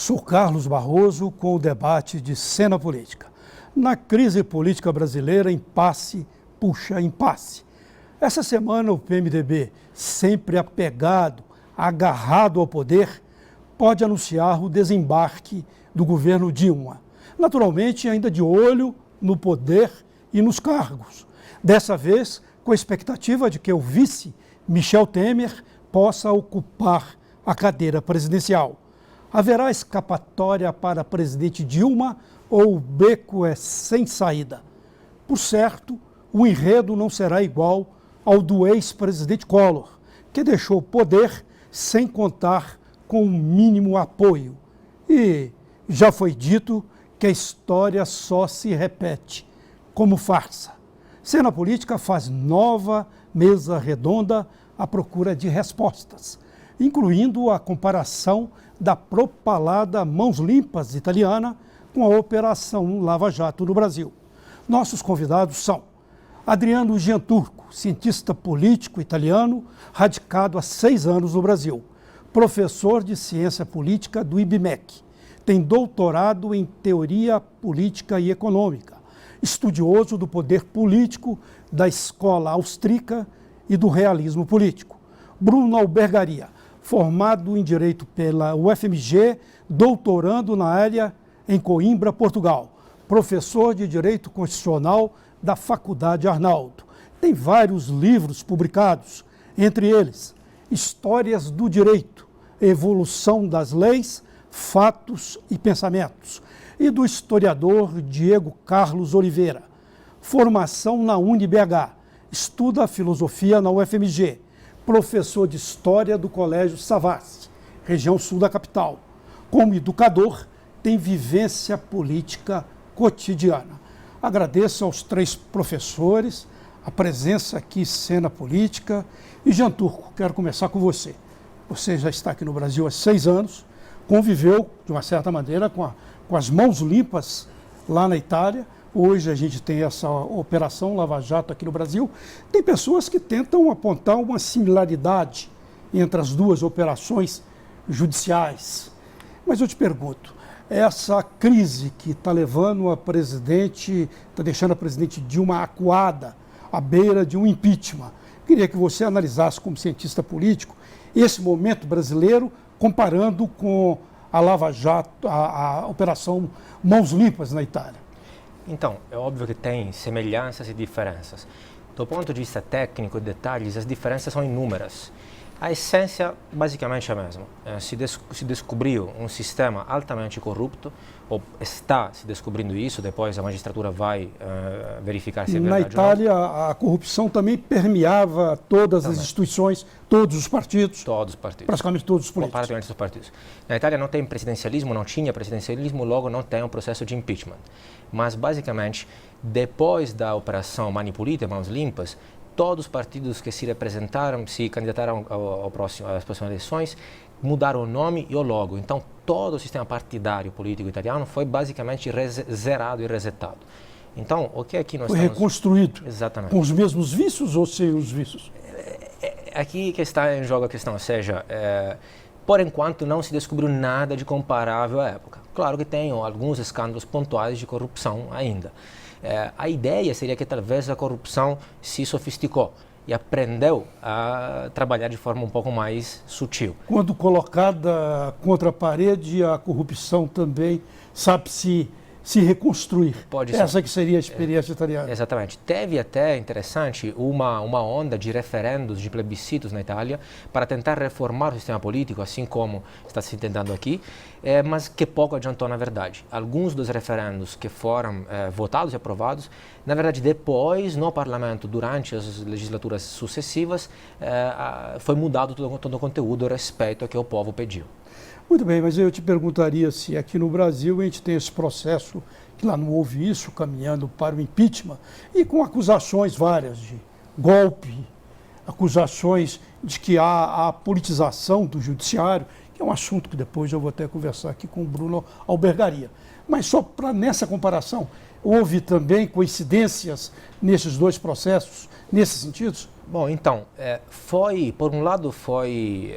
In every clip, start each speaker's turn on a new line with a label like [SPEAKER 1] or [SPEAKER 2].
[SPEAKER 1] Sou Carlos Barroso com o debate de Cena Política. Na crise política brasileira, impasse puxa impasse. Essa semana o PMDB, sempre apegado, agarrado ao poder, pode anunciar o desembarque do governo Dilma. Naturalmente, ainda de olho no poder e nos cargos. Dessa vez, com a expectativa de que o vice, Michel Temer, possa ocupar a cadeira presidencial. Haverá escapatória para presidente Dilma ou o beco é sem saída? Por certo, o enredo não será igual ao do ex-presidente Collor, que deixou o poder sem contar com o mínimo apoio. E já foi dito que a história só se repete como farsa. Cena Política faz nova mesa redonda à procura de respostas, incluindo a comparação da propalada Mãos Limpas italiana com a Operação Lava Jato no Brasil. Nossos convidados são Adriano Gianturco, cientista político italiano, radicado há 6 anos no Brasil, professor de ciência política do IBMEC, tem doutorado em teoria política e econômica, estudioso do poder político da escola austríaca e do realismo político. Bruno Albergaria, formado em Direito pela UFMG, doutorando na área em Coimbra, Portugal, professor de Direito Constitucional da Faculdade Arnaldo. Tem vários livros publicados, entre eles Histórias do Direito, Evolução das Leis, Fatos e Pensamentos, e do historiador Diego Carlos Oliveira. Formação na UniBH, estuda filosofia na UFMG, professor de História do Colégio Savassi, região sul da capital. Como educador, tem vivência política cotidiana. Agradeço aos 3 professores a presença aqui em Cena Política. E Gianturco, quero começar com você. Você já está aqui no Brasil há 6 anos, conviveu, de uma certa maneira, com as mãos limpas lá na Itália. Hoje a gente tem essa Operação Lava Jato aqui no Brasil. Tem pessoas que tentam apontar uma similaridade entre as duas operações judiciais. Mas eu te pergunto, essa crise que está levando a presidente, está deixando a presidente Dilma acuada, à beira de um impeachment. Queria que você analisasse como cientista político esse momento brasileiro, comparando com a Lava Jato, a Operação Mãos Limpas na Itália.
[SPEAKER 2] Então, é óbvio que tem semelhanças e diferenças. Do ponto de vista técnico e detalhes, as diferenças são inúmeras. A essência, basicamente, é a mesma. Se descobriu um sistema altamente corrupto, ou está se descobrindo isso, depois a magistratura vai verificar se é verdade.
[SPEAKER 1] Na Itália, a corrupção também permeava todas as instituições, todos os partidos.
[SPEAKER 2] Todos os partidos.
[SPEAKER 1] Praticamente todos os políticos.
[SPEAKER 2] Praticamente os partidos. Na Itália não tem presidencialismo, não tinha presidencialismo, logo não tem um processo de impeachment. Mas, basicamente, depois da operação Manipulite, Mãos Limpas, todos os partidos que se representaram, se candidataram às próximas eleições, mudaram o nome e o logo. Então, todo o sistema partidário político italiano foi basicamente zerado e resetado. Então, o que aqui nós
[SPEAKER 1] foi reconstruído.
[SPEAKER 2] Exatamente.
[SPEAKER 1] Com os mesmos vícios ou sem os vícios?
[SPEAKER 2] Aqui que está em jogo a questão, ou seja, por enquanto não se descobriu nada de comparável à época. Claro que tem alguns escândalos pontuais de corrupção ainda. A ideia seria que talvez a corrupção se sofisticou e aprendeu a trabalhar de forma um pouco mais sutil.
[SPEAKER 1] Quando colocada contra a parede, a corrupção também sabe se reconstruir.
[SPEAKER 2] Pode ser.
[SPEAKER 1] Essa que seria a experiência italiana.
[SPEAKER 2] Exatamente. Teve até, interessante, uma onda de referendos, de plebiscitos na Itália para tentar reformar o sistema político, assim como está se tentando aqui, mas que pouco adiantou na verdade. Alguns dos referendos que foram votados e aprovados, na verdade, depois, no parlamento, durante as legislaturas sucessivas, foi mudado todo o conteúdo a respeito ao que o povo pediu.
[SPEAKER 1] Muito bem, mas eu te perguntaria se aqui no Brasil a gente tem esse processo, que lá não houve isso, caminhando para o impeachment, e com acusações várias de golpe, acusações de que há a politização do judiciário, que é um assunto que depois eu vou até conversar aqui com o Bruno Albergaria. Mas só para nessa comparação, houve também coincidências nesses 2 processos, nesses sentidos?
[SPEAKER 2] Bom, então, por um lado, foi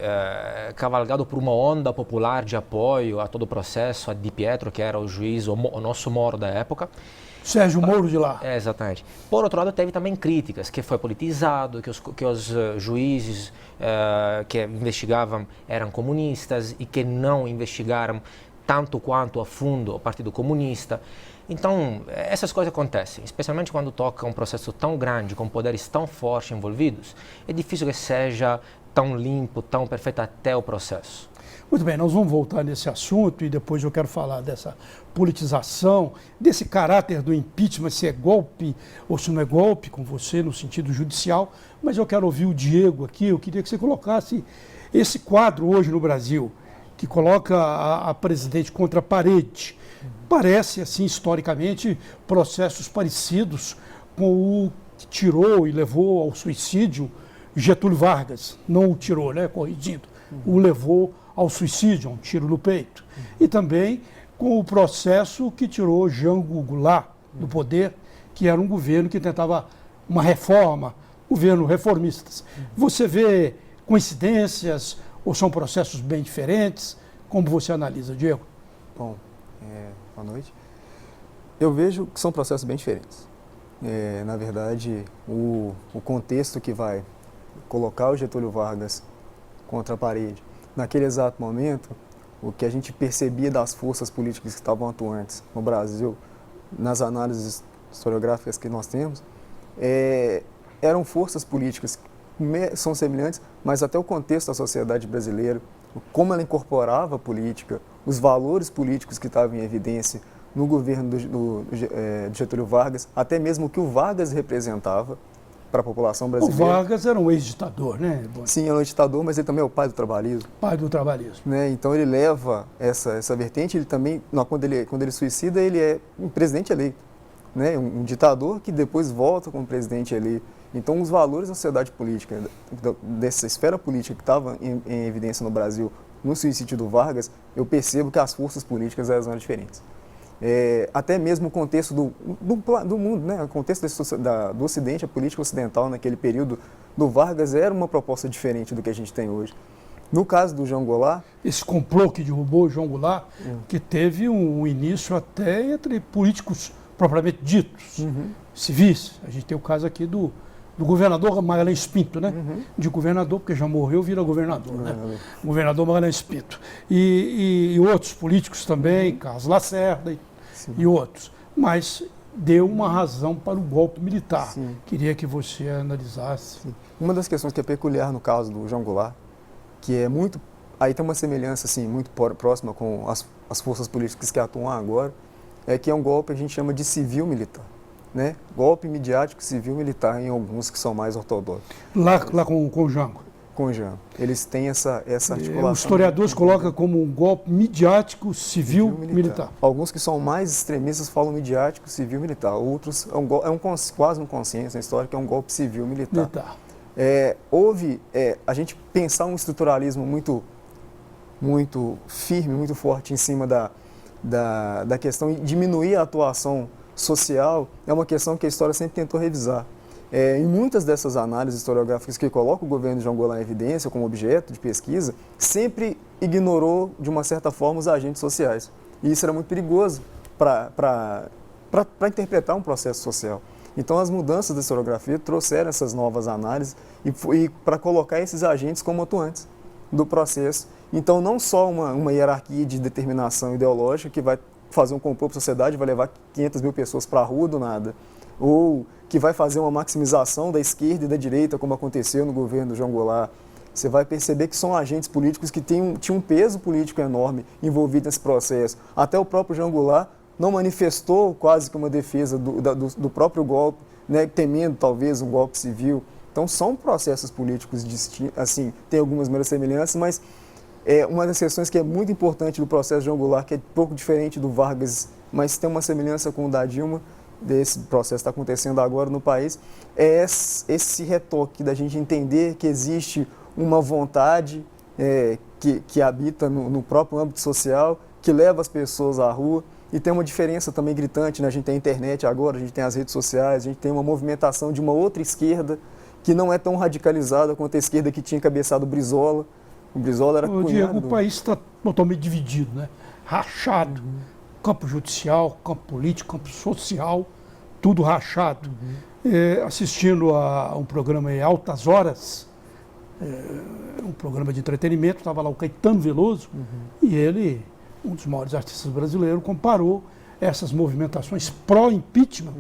[SPEAKER 2] cavalgado por uma onda popular de apoio a todo o processo, a Di Pietro, que era o juiz, o nosso Moro da época.
[SPEAKER 1] Sérgio Moro de lá.
[SPEAKER 2] Exatamente. Por outro lado, teve também críticas, que foi politizado, que os juízes que investigavam eram comunistas e que não investigaram tanto quanto a fundo o Partido Comunista. Então, essas coisas acontecem, especialmente quando toca um processo tão grande, com poderes tão fortes envolvidos, é difícil que seja tão limpo, tão perfeito até o processo.
[SPEAKER 1] Muito bem, nós vamos voltar nesse assunto e depois eu quero falar dessa politização, desse caráter do impeachment, se é golpe ou se não é golpe, com você no sentido judicial, mas eu quero ouvir o Diego aqui, eu queria que você colocasse esse quadro hoje no Brasil, que coloca a presidente contra a parede. Parece, assim, historicamente, processos parecidos com o que tirou e levou ao suicídio Getúlio Vargas. Não o tirou, né, corrigindo, o levou ao suicídio, um tiro no peito. E também com o processo que tirou Jango Goulart do poder, que era um governo que tentava uma reforma, governo reformistas. Você vê coincidências ou são processos bem diferentes? Como você analisa, Diego?
[SPEAKER 3] Bom, boa noite. Eu vejo que são processos bem diferentes. Na verdade, o contexto que vai colocar o Getúlio Vargas contra a parede, naquele exato momento, o que a gente percebia das forças políticas que estavam atuantes no Brasil, nas análises historiográficas que nós temos, eram forças políticas que são semelhantes, mas até o contexto da sociedade brasileira, como ela incorporava a política, os valores políticos que estavam em evidência no governo de Getúlio Vargas, até mesmo o que o Vargas representava para a população brasileira.
[SPEAKER 1] O Vargas era um ex-ditador, né?
[SPEAKER 3] Sim, era um ditador, mas ele também é o pai do trabalhismo.
[SPEAKER 1] Pai do trabalhismo.
[SPEAKER 3] Né? Então ele leva essa vertente, ele também, quando ele suicida, ele é um presidente eleito. Né? Um ditador que depois volta como presidente eleito. Então os valores da sociedade política, dessa esfera política que estava em evidência no Brasil, no suicídio do Vargas, eu percebo que as forças políticas eram diferentes. Até mesmo o contexto do mundo, né? O contexto do Ocidente, a política ocidental naquele período do Vargas era uma proposta diferente do que a gente tem hoje. No caso do João Goulart...
[SPEAKER 1] Esse complô que derrubou o João Goulart, que teve um início até entre políticos propriamente ditos, civis. A gente tem o caso aqui do governador Magalhães Pinto, né? De governador, porque já morreu, vira governador, né? Governador Magalhães Pinto. E outros políticos também, Carlos Lacerda e outros. Mas deu uma razão para o golpe militar. Sim. Queria que você analisasse.
[SPEAKER 3] Sim. Uma das questões que é peculiar no caso do João Goulart, que é muito... Aí tem uma semelhança assim, muito próxima com as forças políticas que atuam agora, é que é um golpe que a gente chama de civil-militar. Né? Golpe midiático civil-militar em alguns que são mais ortodoxos.
[SPEAKER 1] Lá com o Jango?
[SPEAKER 3] Com o Jango. Eles têm essa articulação.
[SPEAKER 1] Os historiadores colocam como um golpe midiático civil-militar.
[SPEAKER 3] Alguns que são mais extremistas falam midiático civil-militar. Outros, quase um consenso na história, que é um golpe civil-militar. A gente pensar um estruturalismo muito firme, muito forte em cima da questão e diminuir a atuação social é uma questão que a história sempre tentou revisar. Em muitas dessas análises historiográficas que colocam o governo de João Goulart em evidência como objeto de pesquisa, sempre ignorou, de uma certa forma, os agentes sociais. E isso era muito perigoso para interpretar um processo social. Então, as mudanças da historiografia trouxeram essas novas análises e para colocar esses agentes como atuantes do processo. Então, não só uma hierarquia de determinação ideológica que vai fazer um complô para a sociedade, vai levar 500 mil pessoas para a rua do nada, ou que vai fazer uma maximização da esquerda e da direita, como aconteceu no governo do João Goulart. Você vai perceber que são agentes políticos que tinham um peso político enorme envolvido nesse processo. Até o próprio João Goulart não manifestou quase que uma defesa do próprio golpe, né, temendo talvez um golpe civil. Então são processos políticos distintos, assim, tem algumas meras semelhanças, mas uma das questões que é muito importante do processo de João Goulart, que é pouco diferente do Vargas, mas tem uma semelhança com o da Dilma, desse processo que está acontecendo agora no país, é esse retoque da gente entender que existe uma vontade que habita no próprio âmbito social, que leva as pessoas à rua, e tem uma diferença também gritante, né? A gente tem a internet agora, a gente tem as redes sociais, a gente tem uma movimentação de uma outra esquerda que não é tão radicalizada quanto a esquerda que tinha cabeçado o Brizola. O Brizola era cunhado.
[SPEAKER 1] Diego, o país está totalmente dividido, né? Rachado. Campo judicial, campo político, campo social, tudo rachado. Assistindo a um programa em Altas Horas, um programa de entretenimento, estava lá o Caetano Veloso, e ele, um dos maiores artistas brasileiros, comparou essas movimentações pró-impeachment,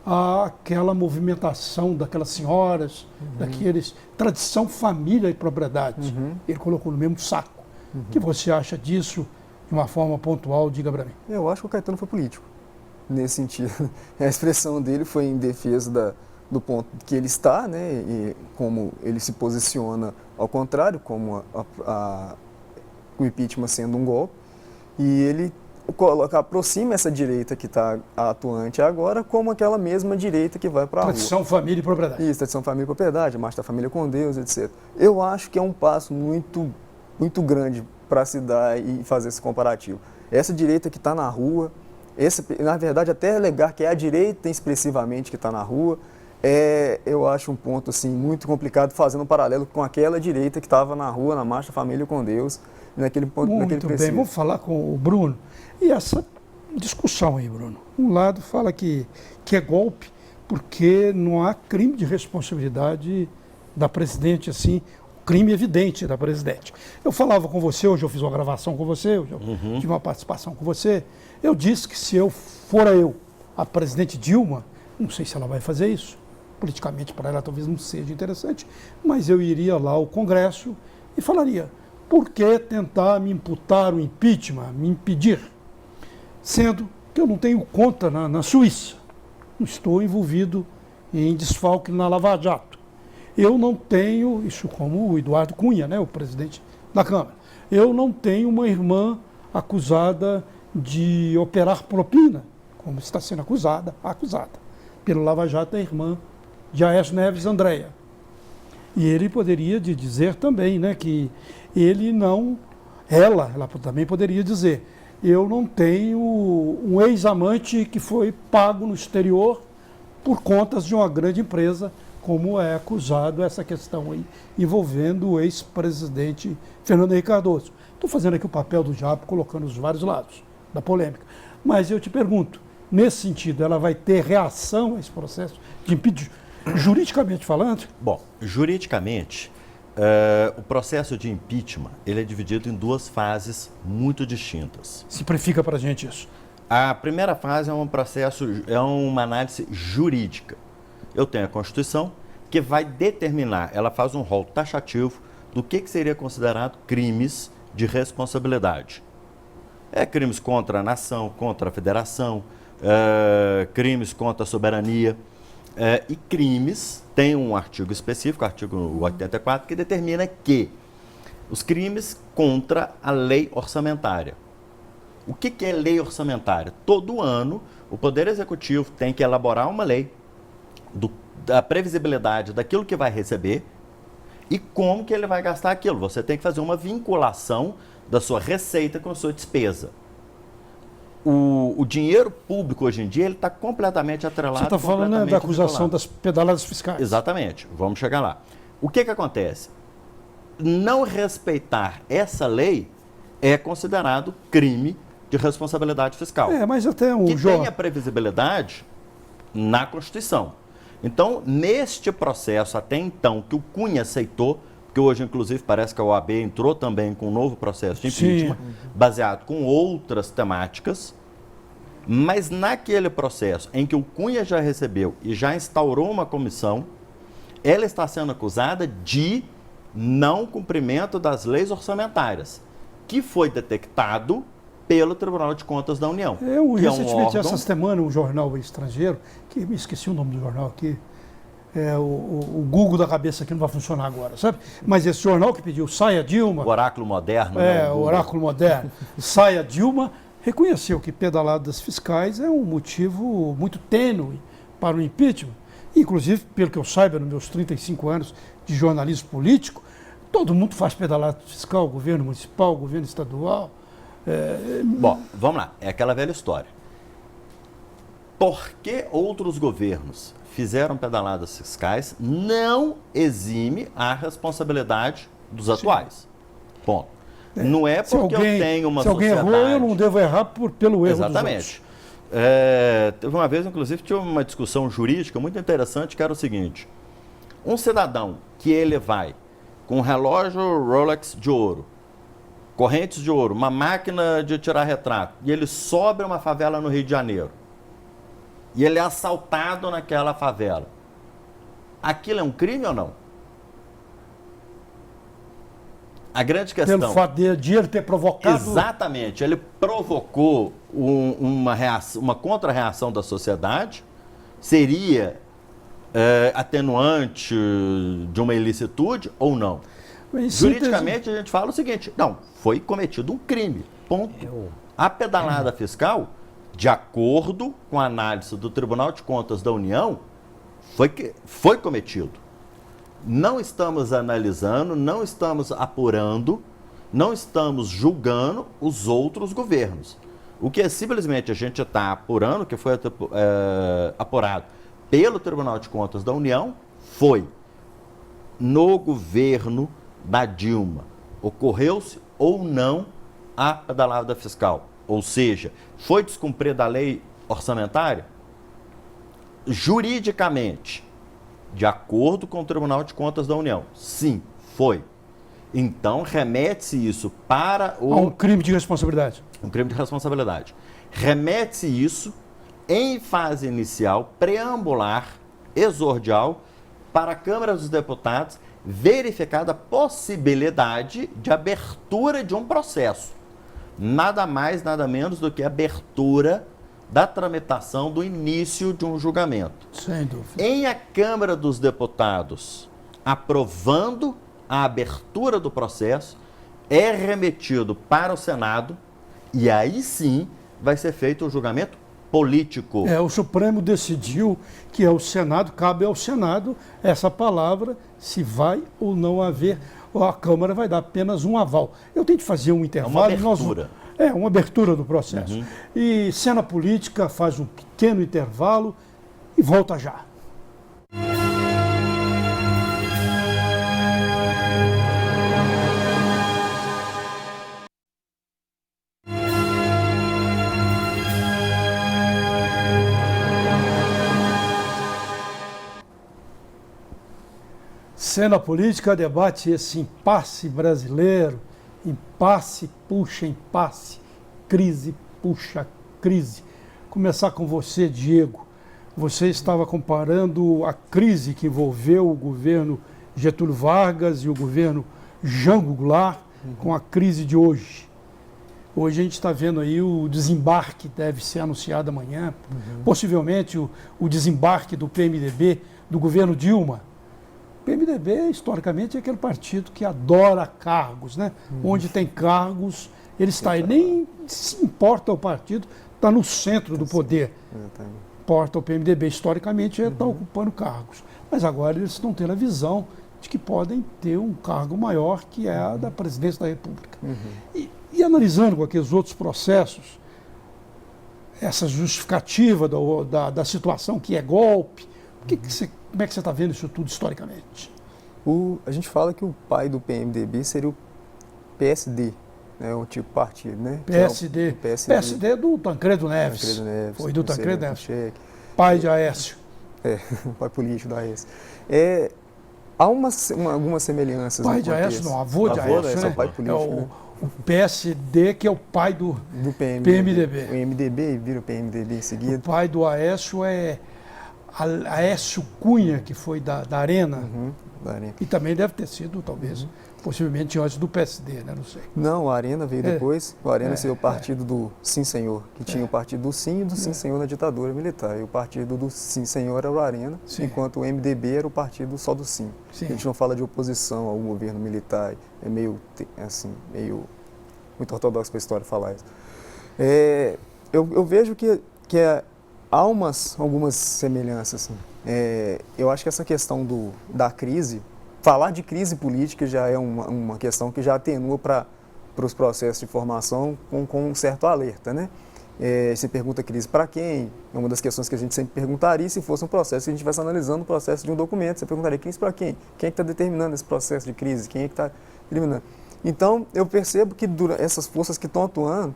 [SPEAKER 1] àquela movimentação daquelas senhoras, daqueles tradição, família e propriedade. Ele colocou no mesmo saco. O que você acha disso de uma forma pontual? Diga para mim.
[SPEAKER 3] Eu acho que o Caetano foi político, nesse sentido. A expressão dele foi em defesa do ponto que ele está, né, e como ele se posiciona ao contrário, como o impeachment sendo um golpe, e ele aproxima essa direita que está atuante agora como aquela mesma direita que vai para a rua.
[SPEAKER 1] Tradição, família e propriedade.
[SPEAKER 3] Isso, tradição, família e propriedade, a marcha da família com Deus, etc. Eu acho que é um passo muito grande para se dar e fazer esse comparativo. Essa direita que está na rua, na verdade até alegar que é a direita expressivamente que está na rua, eu acho um ponto assim, muito complicado, fazendo um paralelo com aquela direita que estava na rua, na marcha da família com Deus, naquele ponto.
[SPEAKER 1] Muito bem, vamos falar com o Bruno. E essa discussão aí, Bruno. Um lado fala que é golpe, porque não há crime de responsabilidade da presidente, assim, crime evidente da presidente. Eu falava com você, hoje eu fiz uma gravação com você, hoje eu tive uma participação com você, eu disse que se eu for a presidente Dilma, não sei se ela vai fazer isso, politicamente para ela talvez não seja interessante, mas eu iria lá ao Congresso e falaria, por que tentar me imputar o impeachment, me impedir? Sendo que eu não tenho conta na Suíça, não estou envolvido em desfalque na Lava Jato. Eu não tenho, isso como o Eduardo Cunha, né, o presidente da Câmara, eu não tenho uma irmã acusada de operar propina, como está sendo acusada pelo Lava Jato, a irmã de Aécio Neves Andréa. E ele poderia dizer também, né, que ele não, ela também poderia dizer, eu não tenho um ex-amante que foi pago no exterior por contas de uma grande empresa, como é acusado essa questão aí, envolvendo o ex-presidente Fernando Henrique Cardoso. Estou fazendo aqui o papel do diabo, colocando os vários lados da polêmica. Mas eu te pergunto, nesse sentido, ela vai ter reação a esse processo de impeachment, juridicamente falando?
[SPEAKER 4] Bom, juridicamente, o processo de impeachment ele é dividido em duas fases muito distintas.
[SPEAKER 1] Simplifica para a gente isso.
[SPEAKER 4] A primeira fase é um processo, é uma análise jurídica. Eu tenho a Constituição que vai determinar, ela faz um rol taxativo do que seria considerado crimes de responsabilidade. Crimes contra a nação, contra a federação, crimes contra a soberania e crimes, tem um artigo específico, artigo 84, que determina que os crimes contra a lei orçamentária. O que é lei orçamentária? Todo ano, o Poder Executivo tem que elaborar uma lei da previsibilidade daquilo que vai receber e como que ele vai gastar aquilo. Você tem que fazer uma vinculação da sua receita com a sua despesa. O dinheiro público hoje em dia ele está completamente atrelado.
[SPEAKER 1] Você está falando da acusação das pedaladas fiscais.
[SPEAKER 4] Exatamente, vamos chegar lá. O que acontece? Não respeitar essa lei é considerado crime de responsabilidade fiscal.
[SPEAKER 1] Mas até
[SPEAKER 4] que tem a previsibilidade na Constituição. Então, neste processo, até então, que o Cunha aceitou, que hoje, inclusive, parece que a OAB entrou também com um novo processo de impeachment, baseado com outras temáticas, mas naquele processo em que o Cunha já recebeu e já instaurou uma comissão, ela está sendo acusada de não cumprimento das leis orçamentárias, que foi detectado pelo Tribunal de Contas da União.
[SPEAKER 1] Recentemente, essa semana, um jornal estrangeiro, que me esqueci o nome do jornal aqui, o Google da cabeça aqui não vai funcionar agora, sabe? Mas esse jornal que pediu saia Dilma...
[SPEAKER 4] O Oráculo Moderno.
[SPEAKER 1] O Oráculo Moderno. Saia Dilma, reconheceu que pedaladas fiscais é um motivo muito tênue para o impeachment. Inclusive, pelo que eu saiba, nos meus 35 anos de jornalismo político, todo mundo faz pedalada fiscal, governo municipal, governo estadual...
[SPEAKER 4] Bom, vamos lá. É aquela velha história. porque outros governos fizeram pedaladas fiscais não exime a responsabilidade dos atuais. Ponto. Não é porque eu tenho uma sociedade...
[SPEAKER 1] Se alguém errou, eu não devo errar pelo erro
[SPEAKER 4] Exatamente.
[SPEAKER 1] dos outros.
[SPEAKER 4] Teve uma vez, inclusive, tive uma discussão jurídica muito interessante, que era o seguinte: um cidadão que ele vai com um relógio Rolex de ouro, correntes de ouro, uma máquina de tirar retrato, e ele sobe uma favela no Rio de Janeiro, e ele é assaltado naquela favela, aquilo é um crime ou não? A grande questão...
[SPEAKER 1] Pelo fato de ele ter provocado...
[SPEAKER 4] Exatamente. Ele provocou uma contra-reação da sociedade, seria atenuante de uma ilicitude ou não? Juridicamente, a gente fala o seguinte: não, foi cometido um crime, ponto. A pedalada fiscal, de acordo com a análise do Tribunal de Contas da União, foi cometido. Não estamos analisando, não estamos apurando, não estamos julgando os outros governos. O que simplesmente a gente está apurando, que foi apurado pelo Tribunal de Contas da União, foi no governo da Dilma. Ocorreu-se ou não a pedalada fiscal? Ou seja, foi descumprida a lei orçamentária? Juridicamente, de acordo com o Tribunal de Contas da União, sim, foi. Então, remete-se isso para
[SPEAKER 1] um crime de responsabilidade.
[SPEAKER 4] Um crime de responsabilidade. Remete-se isso em fase inicial, preambular, exordial, para a Câmara dos Deputados, verificada a possibilidade de abertura de um processo. Nada mais, nada menos do que a abertura da tramitação do início de um julgamento.
[SPEAKER 1] Sem dúvida.
[SPEAKER 4] Em a Câmara dos Deputados aprovando a abertura do processo, é remetido para o Senado e aí sim vai ser feito o julgamento político.
[SPEAKER 1] O Supremo decidiu que é o Senado, cabe ao Senado essa palavra, se vai ou não haver, a Câmara vai dar apenas um aval. Eu tenho que fazer um intervalo.
[SPEAKER 4] É uma abertura.
[SPEAKER 1] Uma abertura do processo.
[SPEAKER 4] Uhum.
[SPEAKER 1] E Cena Política faz um pequeno intervalo e volta já. Cena Política debate esse impasse brasileiro, impasse puxa impasse, crise puxa crise. Começar com você, Diego. Você estava comparando a crise que envolveu o governo Getúlio Vargas e o governo Jango Goulart com a crise de hoje. Hoje a gente está vendo aí o desembarque, deve ser anunciado amanhã, possivelmente o desembarque do PMDB, do governo Dilma. O PMDB, historicamente, é aquele partido que adora cargos, né? Onde tem cargos, ele está aí. Nem se importa o partido, está no centro do poder. Importa o PMDB, historicamente, está ocupando cargos. Mas agora eles estão tendo a visão de que podem ter um cargo maior, que é a da presidência da República. E analisando com aqueles outros processos, essa justificativa da situação que é golpe, como é que você está vendo isso tudo historicamente?
[SPEAKER 3] A gente fala que o pai do PMDB seria o PSD, né, o tipo partido, né?
[SPEAKER 1] PSD. PSD é do Tancredo Neves. Foi do Tancredo Neves. Pai de Aécio.
[SPEAKER 3] Pai político da Aécio. Há algumas semelhanças.
[SPEAKER 1] Pai de Aécio, não, avô de Aécio, né?
[SPEAKER 3] Pai político,
[SPEAKER 1] o PSD, que é o pai do PMDB.
[SPEAKER 3] O MDB vira o PMDB em seguida.
[SPEAKER 1] O pai do Aécio é Aécio Cunha, que foi da Arena.
[SPEAKER 3] Da Arena.
[SPEAKER 1] E também deve ter sido, talvez, possivelmente antes do PSD, né? Não sei.
[SPEAKER 3] Não, a Arena veio depois. O Arena seria o partido do Sim Senhor, que tinha o partido do Sim e do Sim Senhor na ditadura militar. E o partido do Sim Senhor era o Arena, enquanto o MDB era o partido só do Sim. A gente não fala de oposição ao governo militar, é meio muito ortodoxo para a história falar isso. Eu vejo que há algumas semelhanças. Eu acho que essa questão da crise, falar de crise política já é uma questão que já atenua para os processos de formação com um certo alerta, né? Você pergunta crise para quem? É uma das questões que a gente sempre perguntaria se fosse um processo, se a gente estivesse analisando o processo de um documento, você perguntaria crise para quem? Quem é que está determinando esse processo de crise? Quem é que está eliminando? Então, eu percebo que essas forças que estão atuando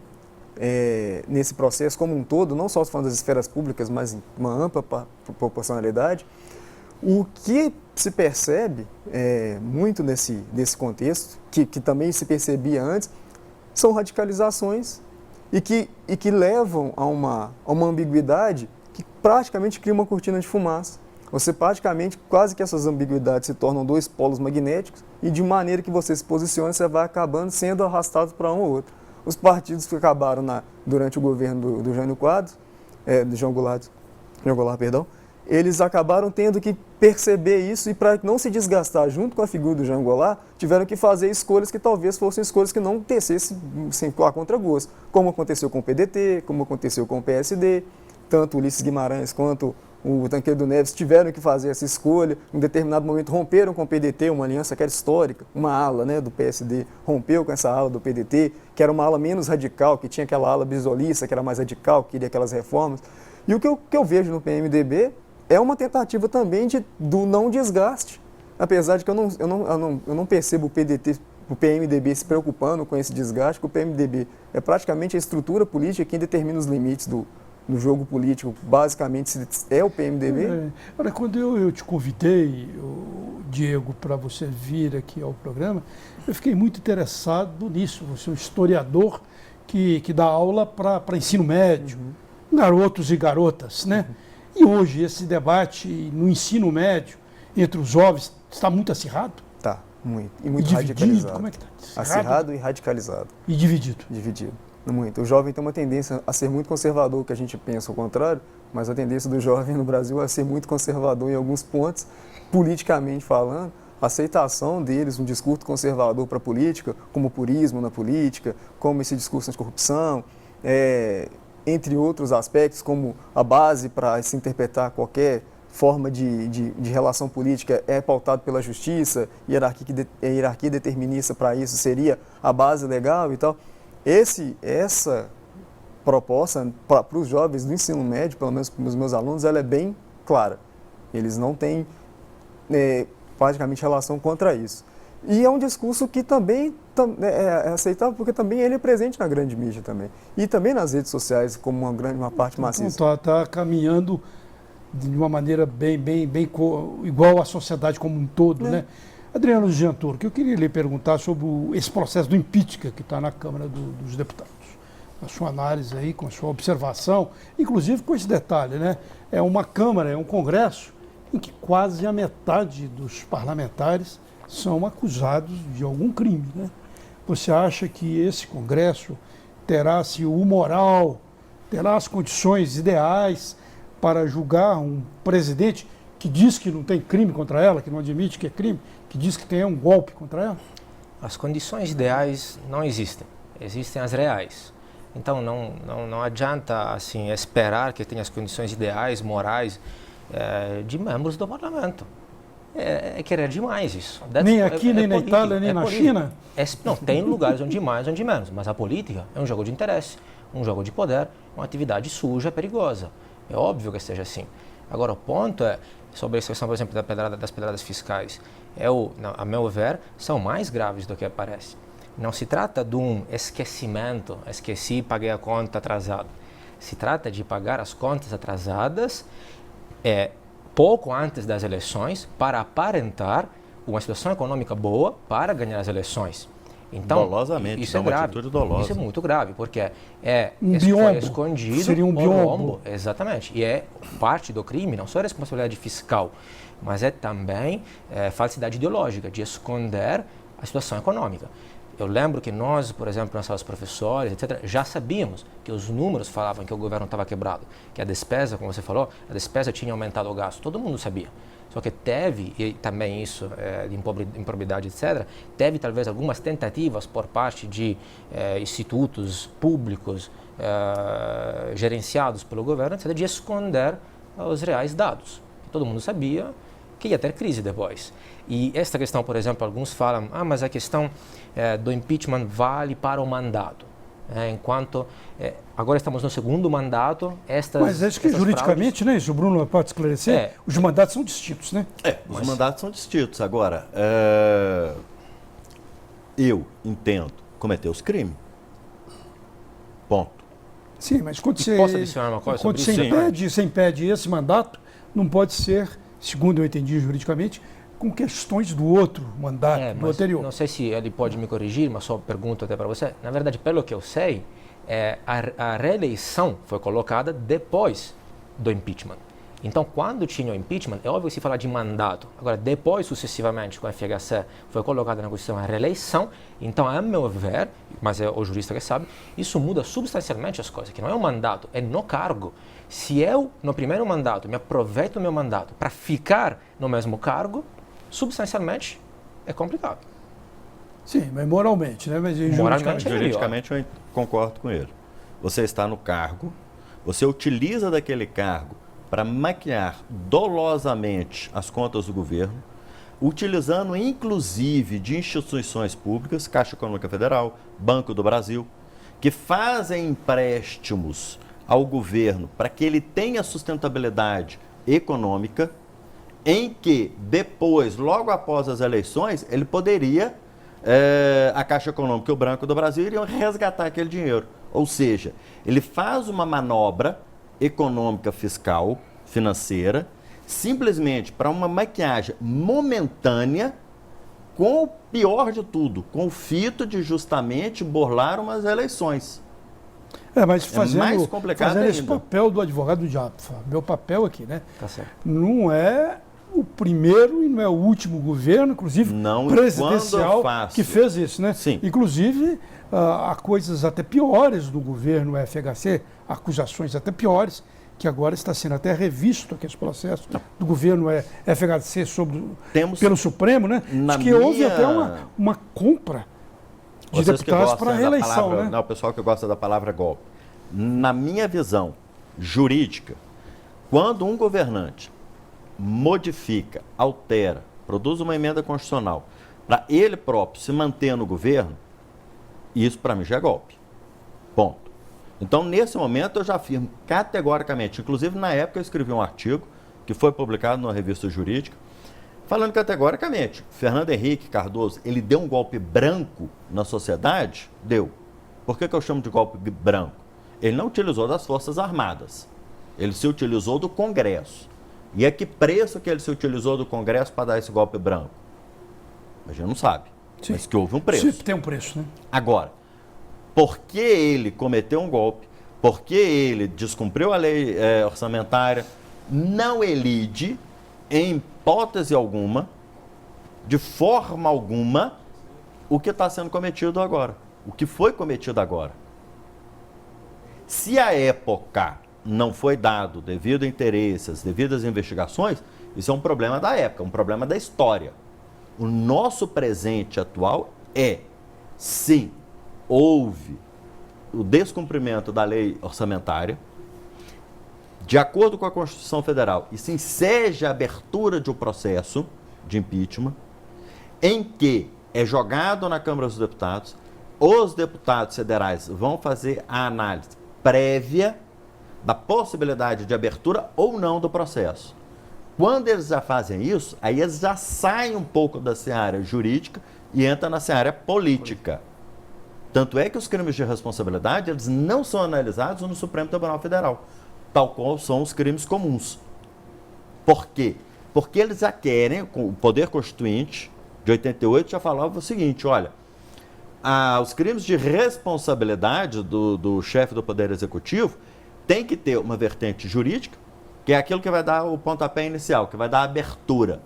[SPEAKER 3] nesse processo como um todo, não só falando das esferas públicas, mas em uma ampla proporcionalidade, o que se percebe muito nesse contexto, que também se percebia antes, são radicalizações e que levam a uma ambiguidade que praticamente cria uma cortina de fumaça. Você praticamente, quase que essas ambiguidades se tornam dois polos magnéticos e de maneira que você se posiciona, você vai acabando sendo arrastado para um ou outro. Os partidos que acabaram durante o governo do Jânio Quadros, do João Goulart, eles acabaram tendo que perceber isso e para não se desgastar junto com a figura do João Goulart, tiveram que fazer escolhas que talvez fossem escolhas que não tecessem a contragosto, como aconteceu com o PDT, como aconteceu com o PSD, tanto o Ulisses Guimarães quanto o Tancredo Neves tiveram que fazer essa escolha, em um determinado momento romperam com o PDT, uma aliança que era histórica, uma ala do PSD rompeu com essa ala do PDT, que era uma ala menos radical, que tinha aquela ala bisolista, que era mais radical, que queria aquelas reformas. E o que eu vejo no PMDB é uma tentativa também do não desgaste, apesar de que eu não percebo o PMDB se preocupando com esse desgaste, porque o PMDB é praticamente a estrutura política quem determina os limites do jogo político, basicamente é o PMDB.
[SPEAKER 1] Olha, quando eu te convidei, Diego, para você vir aqui ao programa, eu fiquei muito interessado nisso. Você é um historiador que dá aula para ensino médio, garotos e garotas, né? E hoje esse debate no ensino médio entre os jovens está muito acirrado?
[SPEAKER 3] Está, muito. E muito
[SPEAKER 1] dividido,
[SPEAKER 3] radicalizado.
[SPEAKER 1] como é que está?
[SPEAKER 3] Acirrado e radicalizado.
[SPEAKER 1] E dividido?
[SPEAKER 3] Dividido. Muito. O jovem tem uma tendência a ser muito conservador, que a gente pensa o contrário, mas a tendência do jovem no Brasil é ser muito conservador em alguns pontos, politicamente falando. A aceitação deles, um discurso conservador para a política, como o purismo na política, como esse discurso de corrupção, entre outros aspectos, como a base para se interpretar qualquer forma de relação política é pautado pela justiça, hierarquia determinista para isso seria a base legal e tal. Essa proposta para os jovens do ensino médio, pelo menos para os meus alunos, ela é bem clara. Eles não têm praticamente relação contra isso. E é um discurso que também é aceitável, porque também ele é presente na grande mídia também. E também nas redes sociais, como uma parte maciça.
[SPEAKER 1] Então, está caminhando de uma maneira bem igual à sociedade como um todo, né? Adriano Gianturco, que eu queria lhe perguntar sobre esse processo do impeachment que está na Câmara dos Deputados. A sua análise aí, com a sua observação, inclusive com esse detalhe, né? É uma Câmara, é um Congresso em que quase a metade dos parlamentares são acusados de algum crime, né? Você acha que esse Congresso terá o moral, terá as condições ideais para julgar um presidente que diz que não tem crime contra ela, que não admite que é crime, que diz que tem um golpe contra ela?
[SPEAKER 2] As condições ideais não existem, existem as reais. Então não adianta assim esperar que tenha as condições ideais, morais de membros do parlamento. É querer demais isso.
[SPEAKER 1] Nem aqui, nem na Itália, nem na China?
[SPEAKER 2] Não, tem lugares onde mais, onde menos, mas a política é um jogo de interesse, um jogo de poder, uma atividade suja, perigosa. É óbvio que seja assim. Agora, o ponto é, sobre a questão, por exemplo, das pedradas fiscais, a meu ver, são mais graves do que parece. Não se trata de um esquecimento, esqueci, paguei a conta atrasada. Se trata de pagar as contas atrasadas pouco antes das eleições para aparentar uma situação econômica boa para ganhar as eleições. Então,
[SPEAKER 4] dolosamente,
[SPEAKER 2] isso é grave. Isso é muito grave, porque foi escondido.
[SPEAKER 1] Seria um biombo.
[SPEAKER 2] Exatamente. E é parte do crime, não só a responsabilidade fiscal, mas é também falsidade ideológica, de esconder a situação econômica. Eu lembro que nós, por exemplo, nossos professores, etc., já sabíamos que os números falavam que o governo estava quebrado, que a despesa, como você falou, a despesa tinha aumentado o gasto, todo mundo sabia. Só que teve, e também isso de improbidade, etc., teve talvez algumas tentativas por parte de institutos públicos gerenciados pelo governo, etc., de esconder os reais dados. Todo mundo sabia que ia ter crise depois. E esta questão, por exemplo, alguns falam, mas a questão do impeachment vale para o mandato. enquanto agora estamos no segundo mandato.
[SPEAKER 1] Mas acho que juridicamente, né, isso o Bruno pode esclarecer, os mandatos são distintos, né?
[SPEAKER 4] Os mandatos são distintos. Agora, eu entendo cometer os crimes. Ponto.
[SPEAKER 1] Sim, mas quando você,
[SPEAKER 2] posso adicionar uma coisa sobre isso?
[SPEAKER 1] Você impede esse mandato, não pode ser, segundo eu entendi juridicamente, com questões do outro mandato, do anterior.
[SPEAKER 2] Não sei se ele pode me corrigir, mas só pergunto até para você. Na verdade, pelo que eu sei, a reeleição foi colocada depois do impeachment. Então, quando tinha o impeachment, é óbvio que se fala de mandato. Agora, depois, sucessivamente, com a FHC, foi colocada na Constituição a reeleição. Então, a meu ver, mas é o jurista que sabe, isso muda substancialmente as coisas, que não é um mandato, é no cargo. Se eu, no primeiro mandato, me aproveito do meu mandato para ficar no mesmo cargo, substancialmente é complicado.
[SPEAKER 1] Sim, mas moralmente, né? Mas
[SPEAKER 4] juridicamente eu concordo com ele. Você está no cargo, você utiliza daquele cargo para maquiar dolosamente as contas do governo, utilizando inclusive de instituições públicas, Caixa Econômica Federal, Banco do Brasil, que fazem empréstimos ao governo para que ele tenha sustentabilidade econômica, em que depois, logo após as eleições, ele poderia, a Caixa Econômica e o Banco do Brasil iriam resgatar aquele dinheiro. Ou seja, ele faz uma manobra econômica, fiscal, financeira, simplesmente para uma maquiagem momentânea, com o pior de tudo, com o fito de justamente burlar umas eleições.
[SPEAKER 1] Mas fazendo,
[SPEAKER 4] mais complicado
[SPEAKER 1] fazendo
[SPEAKER 4] ainda.
[SPEAKER 1] Esse papel do advogado do diabo, meu papel aqui, né?
[SPEAKER 2] Tá certo.
[SPEAKER 1] Não é o primeiro e não é o último governo, inclusive presidencial, que fez isso, né?
[SPEAKER 4] Sim.
[SPEAKER 1] Inclusive, há coisas até piores do governo FHC, acusações até piores, que agora está sendo até revisto aqui esse processo do governo FHC pelo Supremo, né? Acho que houve até uma compra de deputados para a reeleição, né?
[SPEAKER 4] Não, o pessoal que gosta da palavra golpe. Na minha visão jurídica, quando um governante modifica, altera, produz uma emenda constitucional para ele próprio se manter no governo, isso para mim já é golpe. Ponto. Então, nesse momento, eu já afirmo categoricamente, inclusive na época eu escrevi um artigo que foi publicado numa revista jurídica, falando categoricamente, Fernando Henrique Cardoso, ele deu um golpe branco na sociedade? Deu. Por que eu chamo de golpe branco? Ele não utilizou das Forças Armadas, ele se utilizou do Congresso. E a que preço que ele se utilizou do Congresso para dar esse golpe branco? A gente não sabe,
[SPEAKER 1] Sim.
[SPEAKER 4] Mas que houve um preço.
[SPEAKER 1] Sim, tem um preço, né?
[SPEAKER 4] Agora, porque ele cometeu um golpe, porque ele descumpriu a lei orçamentária, não elide, em hipótese alguma, de forma alguma, o que está sendo cometido agora, o que foi cometido agora. Se a época não foi dado devido a interesses, devido às investigações, isso é um problema da época, um problema da história. O nosso presente atual sim, houve o descumprimento da lei orçamentária, de acordo com a Constituição Federal, e sim seja a abertura de um processo de impeachment, em que é jogado na Câmara dos Deputados, os deputados federais vão fazer a análise prévia da possibilidade de abertura ou não do processo. Quando eles já fazem isso, aí eles já saem um pouco da seara jurídica e entram na seara política. Tanto é que os crimes de responsabilidade, eles não são analisados no Supremo Tribunal Federal, tal qual são os crimes comuns. Por quê? Porque eles já querem, o Poder Constituinte de 88 já falava o seguinte, olha, os crimes de responsabilidade do chefe do Poder Executivo tem que ter uma vertente jurídica, que é aquilo que vai dar o pontapé inicial, que vai dar a abertura.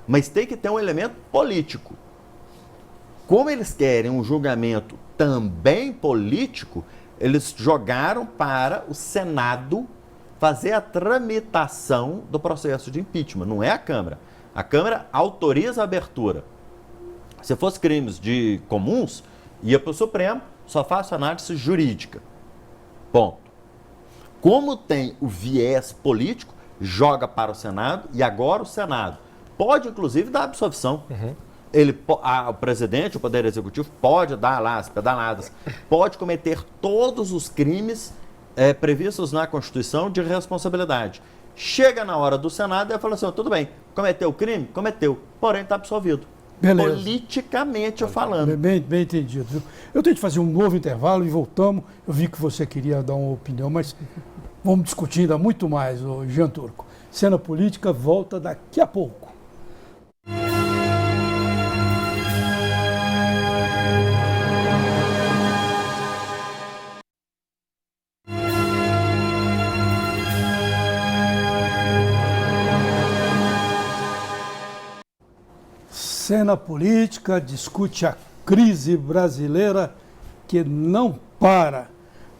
[SPEAKER 4] Mas tem que ter um elemento político. Como eles querem um julgamento também político, eles jogaram para o Senado fazer a tramitação do processo de impeachment. Não é a Câmara. A Câmara autoriza a abertura. Se fosse crimes comuns, ia para o Supremo, só faço análise jurídica. Ponto. Como tem o viés político, joga para o Senado e agora o Senado pode, inclusive, dar absolvição. o presidente, o Poder Executivo, pode dar lá as pedaladas, pode cometer todos os crimes previstos na Constituição de responsabilidade. Chega na hora do Senado e fala assim, tudo bem, cometeu o crime? Cometeu, porém está absolvido.
[SPEAKER 1] Beleza.
[SPEAKER 4] Politicamente falando.
[SPEAKER 1] Bem entendido. Viu? Eu tenho que fazer um novo intervalo e voltamos. Eu vi que você queria dar uma opinião, mas vamos discutir ainda muito mais, Jean Turco. Cena Política volta daqui a pouco. Cena Política discute a crise brasileira que não para,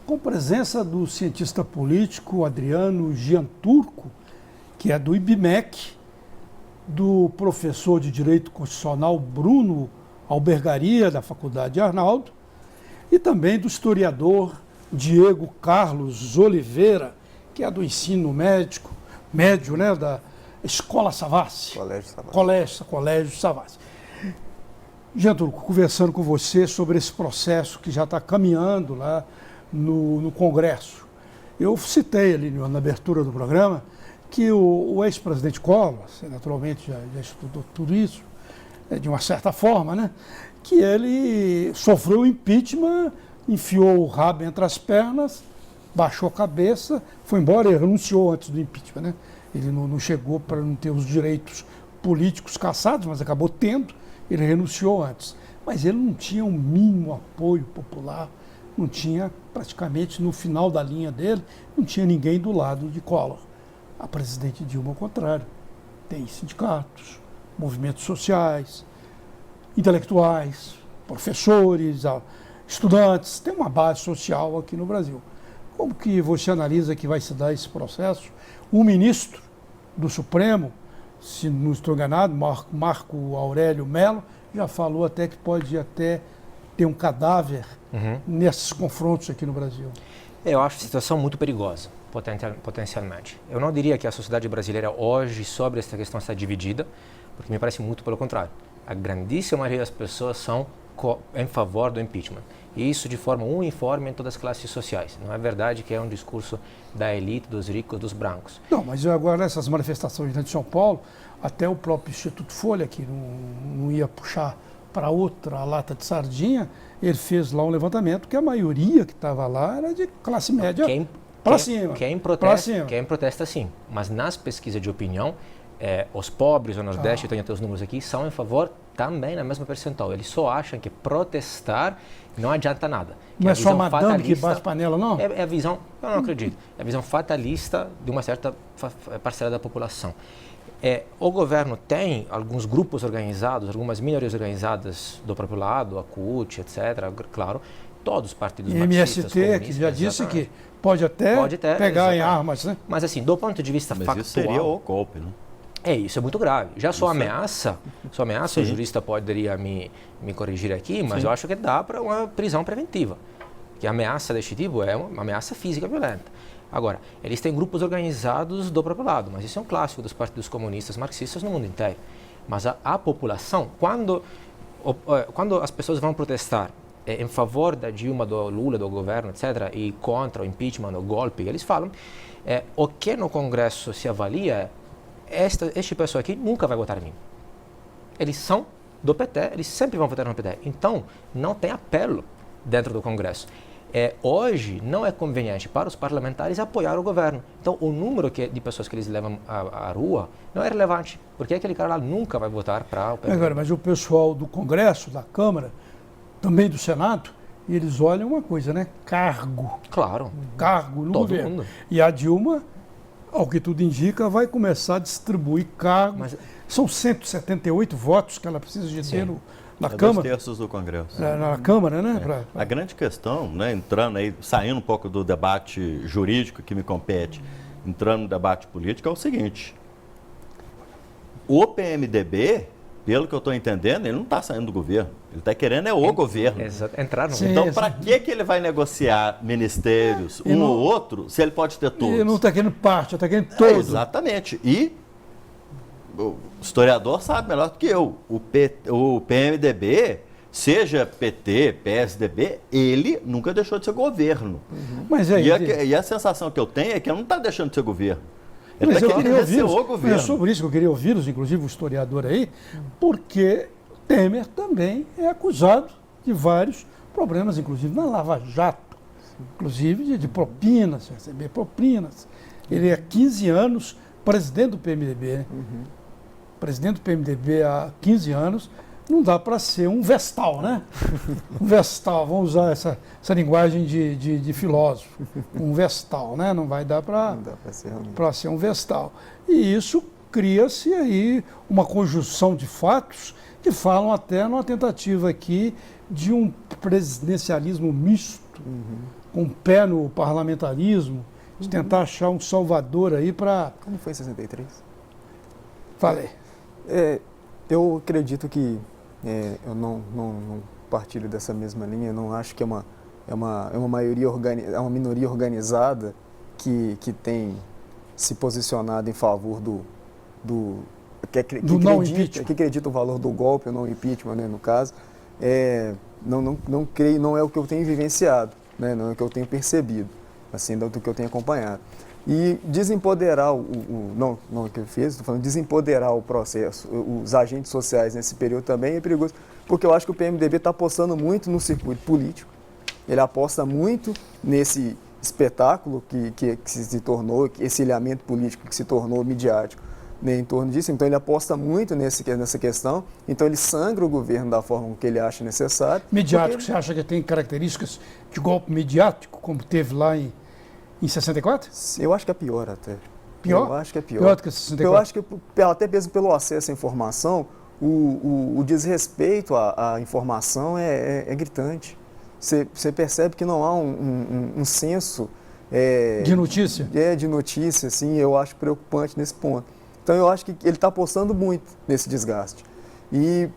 [SPEAKER 1] com presença do cientista político Adriano Jean Turco, que é do IBMEC, do professor de Direito Constitucional Bruno Albergaria, da Faculdade Arnaldo, e também do historiador Diego Carlos Oliveira, que é do ensino médio, né, da Escola Savassi. Colégio Savassi. Jean Turco, conversando com você sobre esse processo que já está caminhando lá no Congresso. Eu citei ali na abertura do programa que o ex-presidente Collor, você naturalmente já estudou tudo isso, de uma certa forma, né, que ele sofreu impeachment, enfiou o rabo entre as pernas, baixou a cabeça, foi embora e renunciou antes do impeachment, né? Ele não chegou para não ter os direitos políticos cassados, mas acabou tendo, ele renunciou antes. Mas ele não tinha um mínimo apoio popular, não tinha praticamente no final da linha dele, não tinha ninguém do lado de Collor. A presidente Dilma, ao contrário, tem sindicatos, movimentos sociais, intelectuais, professores, estudantes, tem uma base social aqui no Brasil. Como que você analisa que vai se dar esse processo? O ministro do Supremo, se não estou enganado, Marco Aurélio Mello, já falou até que pode até ter um cadáver nesses confrontos aqui no Brasil.
[SPEAKER 2] Eu acho a situação muito perigosa, potencialmente. Eu não diria que a sociedade brasileira hoje sobre essa questão está dividida, porque me parece muito pelo contrário. A grandíssima maioria das pessoas são em favor do impeachment. E isso de forma uniforme em todas as classes sociais. Não é verdade que é um discurso da elite, dos ricos, dos brancos.
[SPEAKER 1] Não, mas agora essas manifestações de São Paulo, até o próprio Instituto Folha, que não ia puxar para outra lata de sardinha, ele fez lá um levantamento que a maioria que estava lá era de classe média para cima.
[SPEAKER 2] Quem protesta sim, mas nas pesquisas de opinião, os pobres, o Nordeste, eu tenho até os números aqui, são em favor também na mesma percentual. Eles só acham que protestar não adianta nada.
[SPEAKER 1] Não é só madame que bate panela, não?
[SPEAKER 2] É a visão, eu não acredito, é a visão fatalista de uma certa parcela da população. O governo tem alguns grupos organizados, algumas minorias organizadas do próprio lado, a CUT, etc., claro, todos os partidos marxistas,
[SPEAKER 1] MST, que já disse que pode até pegar em armas, né?
[SPEAKER 2] Mas assim, do ponto de vista factual...
[SPEAKER 4] Isso seria o golpe, né?
[SPEAKER 2] Isso é muito grave. Já só ameaça, o jurista poderia me corrigir aqui, mas eu acho que dá para uma prisão preventiva. Que a ameaça deste tipo é uma ameaça física violenta. Agora, eles têm grupos organizados do próprio lado, mas isso é um clássico dos partidos comunistas marxistas no mundo inteiro. Mas a população, quando as pessoas vão protestar em favor da Dilma, do Lula, do governo, etc., e contra o impeachment, o golpe, eles falam, o que no Congresso se avalia este pessoal aqui nunca vai votar em mim. Eles são do PT, eles sempre vão votar no PT. Então, não tem apelo dentro do Congresso. Hoje, não é conveniente para os parlamentares apoiar o governo. Então, o número de pessoas que eles levam à rua não é relevante, porque aquele cara lá nunca vai votar para o PT.
[SPEAKER 1] Agora, mas o pessoal do Congresso, da Câmara, também do Senado, eles olham uma coisa, né? Cargo.
[SPEAKER 2] Claro.
[SPEAKER 1] Cargo no
[SPEAKER 2] todo
[SPEAKER 1] governo.
[SPEAKER 2] Mundo.
[SPEAKER 1] E a Dilma, ao que tudo indica, vai começar a distribuir cargos. São 178 votos que ela precisa de ter na Câmara.
[SPEAKER 4] 2/3 do Congresso.
[SPEAKER 1] Na Câmara, né?
[SPEAKER 4] A grande questão, né, entrando aí, saindo um pouco do debate jurídico que me compete, entrando no debate político, é o seguinte. O PMDB, pelo que eu estou entendendo, ele não está saindo do governo. Ele está querendo o governo.
[SPEAKER 2] Entrar no
[SPEAKER 4] Então, para que ele vai negociar ministérios, ou outro, se ele pode ter todos?
[SPEAKER 1] Ele não está querendo parte, está querendo todos.
[SPEAKER 4] Exatamente. E o historiador sabe melhor do que eu. O PMDB, seja PT, PSDB, ele nunca deixou de ser governo.
[SPEAKER 1] Mas
[SPEAKER 4] E a sensação que eu tenho é que ele não está deixando de ser governo. Ele
[SPEAKER 1] Mas
[SPEAKER 4] está
[SPEAKER 1] eu
[SPEAKER 4] querendo
[SPEAKER 1] queria
[SPEAKER 4] vencer
[SPEAKER 1] ouvi-los.
[SPEAKER 4] o governo.
[SPEAKER 1] É sobre isso que eu queria ouvi-los, inclusive o historiador aí, porque Temer também é acusado de vários problemas, inclusive na Lava Jato, inclusive de propinas, receber propinas. Ele é 15 anos presidente do PMDB, né? Presidente do PMDB há 15 anos, não dá para ser um vestal, né? Um vestal, vamos usar essa linguagem de filósofo. Um vestal, né? Não vai dar para ser um vestal. E isso cria-se aí uma conjunção de fatos que falam até numa tentativa aqui de um presidencialismo misto, com um pé no parlamentarismo, de tentar achar um salvador aí para...
[SPEAKER 3] Como foi em 63?
[SPEAKER 1] Falei.
[SPEAKER 3] Eu acredito que eu não partilho dessa mesma linha. Eu não acho que é uma minoria organizada que tem se posicionado em favor que acredita o valor do golpe, ou não impeachment, né, no caso. Não creio, não é o que eu tenho vivenciado, né, não é o que eu tenho percebido, assim, do que eu tenho acompanhado. E desempoderar não o que eu fiz, estou falando desempoderar o processo, os agentes sociais nesse período também é perigoso, porque eu acho que o PMDB está apostando muito no circuito político, ele aposta muito nesse espetáculo que se tornou, esse ilhamento político que se tornou midiático, né, em torno disso. Então ele aposta muito nessa questão, então ele sangra o governo da forma que ele acha necessário.
[SPEAKER 1] Midiático, você acha que tem características de golpe midiático, como teve lá em 64?
[SPEAKER 3] Eu acho que é pior até.
[SPEAKER 1] Pior?
[SPEAKER 3] Eu acho que é pior.
[SPEAKER 1] Pior do que 64?
[SPEAKER 3] Eu acho que, até mesmo pelo acesso à informação, o desrespeito à informação é gritante. Você percebe que não há um senso...
[SPEAKER 1] de notícia?
[SPEAKER 3] De notícia, assim, eu acho preocupante nesse ponto. Então eu acho que ele está apostando muito nesse desgaste. E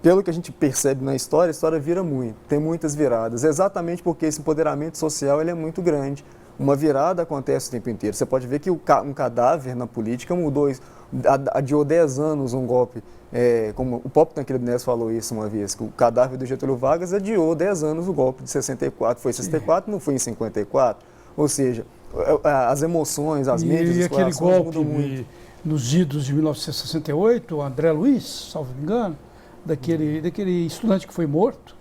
[SPEAKER 3] pelo que a gente percebe na história, a história vira muito, tem muitas viradas, exatamente porque esse empoderamento social ele é muito grande. Uma virada acontece o tempo inteiro. Você pode ver que um cadáver na política mudou, adiou 10 anos um golpe, como o próprio Tancredo Neves falou isso uma vez, que o cadáver do Getúlio Vargas adiou 10 anos o golpe de 64, foi em 64, não foi em 54. Ou seja, as emoções, as mentes,
[SPEAKER 1] e
[SPEAKER 3] os
[SPEAKER 1] aquele
[SPEAKER 3] corações
[SPEAKER 1] golpe
[SPEAKER 3] mudam muito.
[SPEAKER 1] Nos idos de 1968, o André Luiz, salvo engano, daquele estudante que foi morto,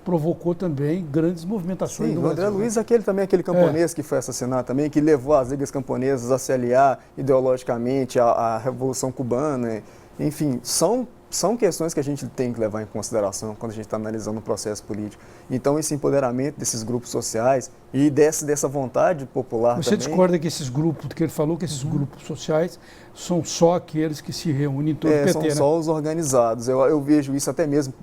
[SPEAKER 1] provocou também grandes movimentações
[SPEAKER 3] Sim,
[SPEAKER 1] no
[SPEAKER 3] o
[SPEAKER 1] Brasil.
[SPEAKER 3] André Luiz, aquele camponês que foi assassinado também, que levou as ligas camponesas a se aliar ideologicamente à Revolução Cubana. Enfim, são questões que a gente tem que levar em consideração quando a gente está analisando o processo político. Então, esse empoderamento desses grupos sociais e dessa vontade popular
[SPEAKER 1] Você
[SPEAKER 3] também...
[SPEAKER 1] discorda que esses grupos, que ele falou que esses grupos sociais são só aqueles que se reúnem em torno do PT,
[SPEAKER 3] são
[SPEAKER 1] né?
[SPEAKER 3] só os organizados. Eu vejo isso até mesmo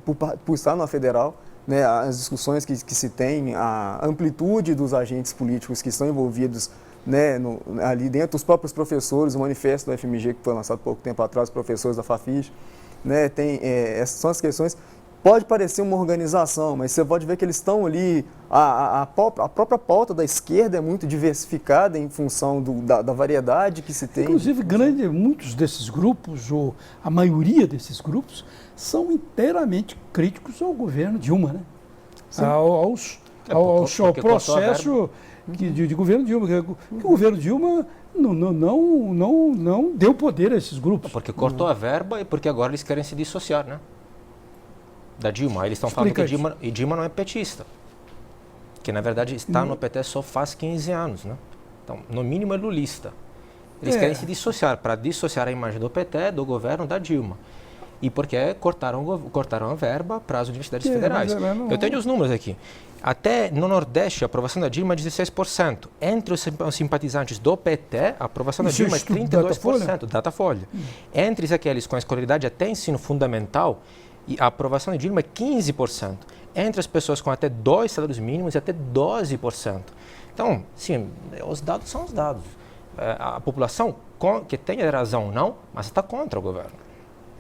[SPEAKER 3] por estar na federal, né, as discussões que se tem, a amplitude dos agentes políticos que estão envolvidos, né, ali dentro, os próprios professores, o manifesto do FMG que foi lançado há pouco tempo atrás, os professores da Fafiche, né, essas são as questões. Pode parecer uma organização, mas você pode ver que eles estão ali, a própria pauta da esquerda é muito diversificada em função da variedade que se tem.
[SPEAKER 1] Inclusive, muitos desses grupos, ou a maioria desses grupos, são inteiramente críticos ao governo Dilma, né? Ao processo de governo Dilma. Que o governo Dilma não deu poder a esses grupos.
[SPEAKER 2] Porque cortou a verba e porque agora eles querem se dissociar, né? Da Dilma. Eles estão falando que Dilma não é petista. Que, na verdade, está no PT só faz 15 anos, né? Então, no mínimo, é lulista. Eles querem se dissociar, para dissociar a imagem do PT, do governo, da Dilma. E porque cortaram a verba para as universidades federais. Eu tenho os números aqui. Até no Nordeste, a aprovação da Dilma é 16%. Entre os simpatizantes do PT, a aprovação da Dilma é 32%. Datafolha. Entre aqueles com a escolaridade até ensino fundamental, a aprovação da Dilma é 15%. Entre as pessoas com até 2 salários mínimos, é até 12%. Então, sim, os dados são os dados. A população, que tenha razão ou não, mas está contra o governo.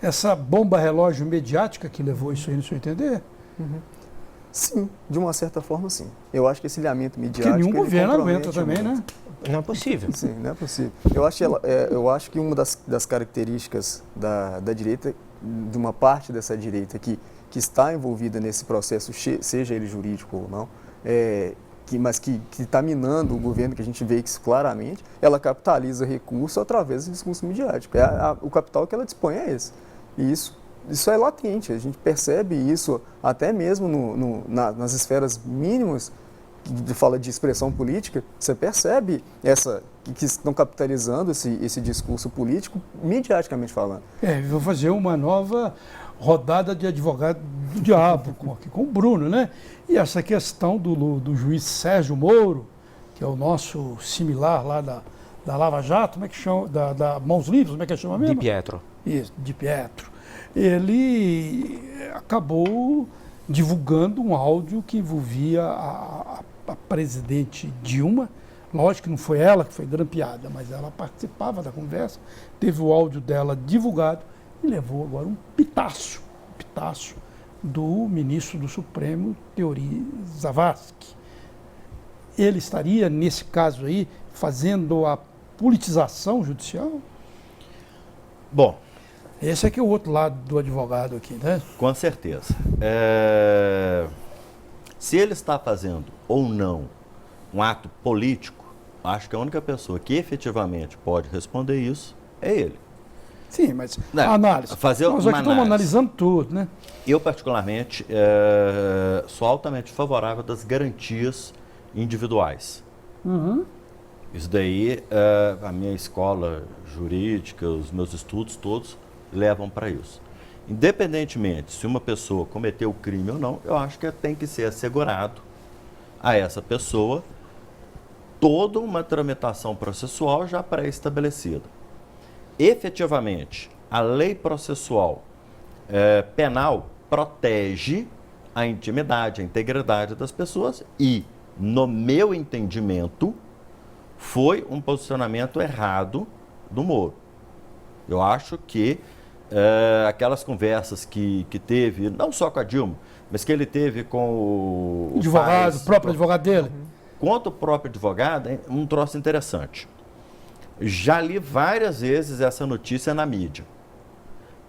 [SPEAKER 1] Essa bomba relógio mediática que levou isso aí, no seu entender?
[SPEAKER 3] Sim, de uma certa forma, sim. Eu acho que esse ilhamento midiático...
[SPEAKER 1] Porque nenhum governo aguenta também, né?
[SPEAKER 2] Não é possível.
[SPEAKER 3] Sim, não é possível. Eu acho que uma das características da direita, de uma parte dessa direita que está envolvida nesse processo, seja ele jurídico ou não, mas que está minando o governo, que a gente vê isso claramente, ela capitaliza recurso através do discurso midiático. O capital que ela dispõe é esse. E isso é latente, a gente percebe isso até mesmo nas esferas mínimas de fala de expressão política, você percebe que estão capitalizando esse discurso político, midiaticamente falando.
[SPEAKER 1] Vou fazer uma nova rodada de advogado do diabo aqui com o Bruno, né? E essa questão do juiz Sérgio Moro, que é o nosso similar lá da Lava Jato, como é que chama? Da Mãos Limpas, como é que chama mesmo?
[SPEAKER 2] Di Pietro.
[SPEAKER 1] Isso, Di Pietro. Ele acabou divulgando um áudio que envolvia a presidente Dilma. Lógico que não foi ela que foi grampeada, mas ela participava da conversa, teve o áudio dela divulgado e levou agora um pitaço do ministro do Supremo, Teori Zavascki. Ele estaria, nesse caso aí, fazendo a politização judicial?
[SPEAKER 4] Bom,
[SPEAKER 1] esse aqui é o outro lado do advogado aqui, né?
[SPEAKER 4] Com certeza. Se ele está fazendo ou não um ato político, acho que a única pessoa que efetivamente pode responder isso é ele.
[SPEAKER 1] Sim, mas a análise. Nós aqui estamos analisando tudo, né?
[SPEAKER 4] Eu, particularmente, sou altamente favorável das garantias individuais.
[SPEAKER 1] Uhum.
[SPEAKER 4] Isso daí, a minha escola jurídica, os meus estudos todos levam para isso. Independentemente se uma pessoa cometeu crime ou não, eu acho que tem que ser assegurado a essa pessoa toda uma tramitação processual já pré-estabelecida. Efetivamente, a lei processual penal protege a intimidade, a integridade das pessoas e, no meu entendimento, foi um posicionamento errado do Moro. Eu acho que aquelas conversas que teve, não só com a Dilma, mas que ele teve com o
[SPEAKER 1] advogado, o próprio advogado dele.
[SPEAKER 4] Quanto o próprio advogado, um troço interessante. Já li várias vezes essa notícia na mídia,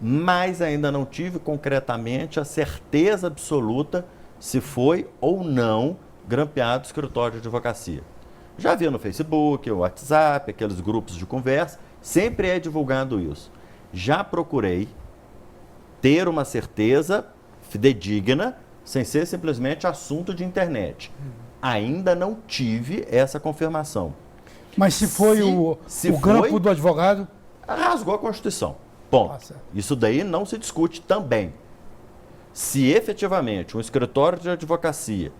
[SPEAKER 4] mas ainda não tive concretamente a certeza absoluta se foi ou não grampeado o escritório de advocacia. Já vi no Facebook, no WhatsApp, aqueles grupos de conversa, sempre é divulgado isso. Já procurei ter uma certeza fidedigna, sem ser simplesmente assunto de internet. Ainda não tive essa confirmação.
[SPEAKER 1] Mas se foi o grampo do advogado...
[SPEAKER 4] Rasgou a Constituição. Ponto. Isso daí não se discute também. Se efetivamente um escritório de advocacia,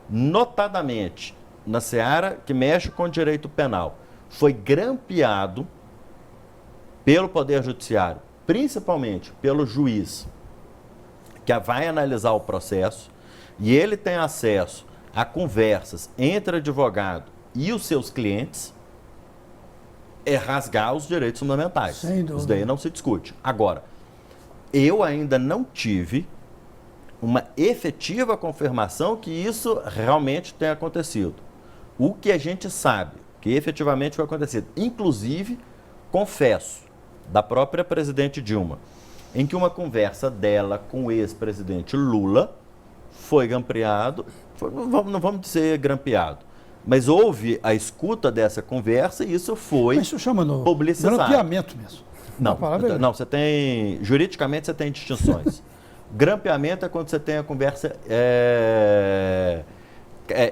[SPEAKER 4] notadamente na seara que mexe com o direito penal, foi grampeado pelo Poder Judiciário, principalmente pelo juiz que vai analisar o processo, e ele tem acesso a conversas entre advogado e os seus clientes, é rasgar os direitos fundamentais.
[SPEAKER 1] Sem dúvida.
[SPEAKER 4] Isso daí não se discute. Agora, eu ainda não tive uma efetiva confirmação que isso realmente tenha acontecido. O que a gente sabe que efetivamente foi acontecido, inclusive, confesso, da própria presidente Dilma, em que uma conversa dela com o ex-presidente Lula foi grampeado, não vamos dizer grampeado, mas houve a escuta dessa conversa e isso foi publicizado.
[SPEAKER 1] Grampeamento mesmo.
[SPEAKER 4] Não, você tem, juridicamente você tem distinções. Grampeamento é quando você tem a conversa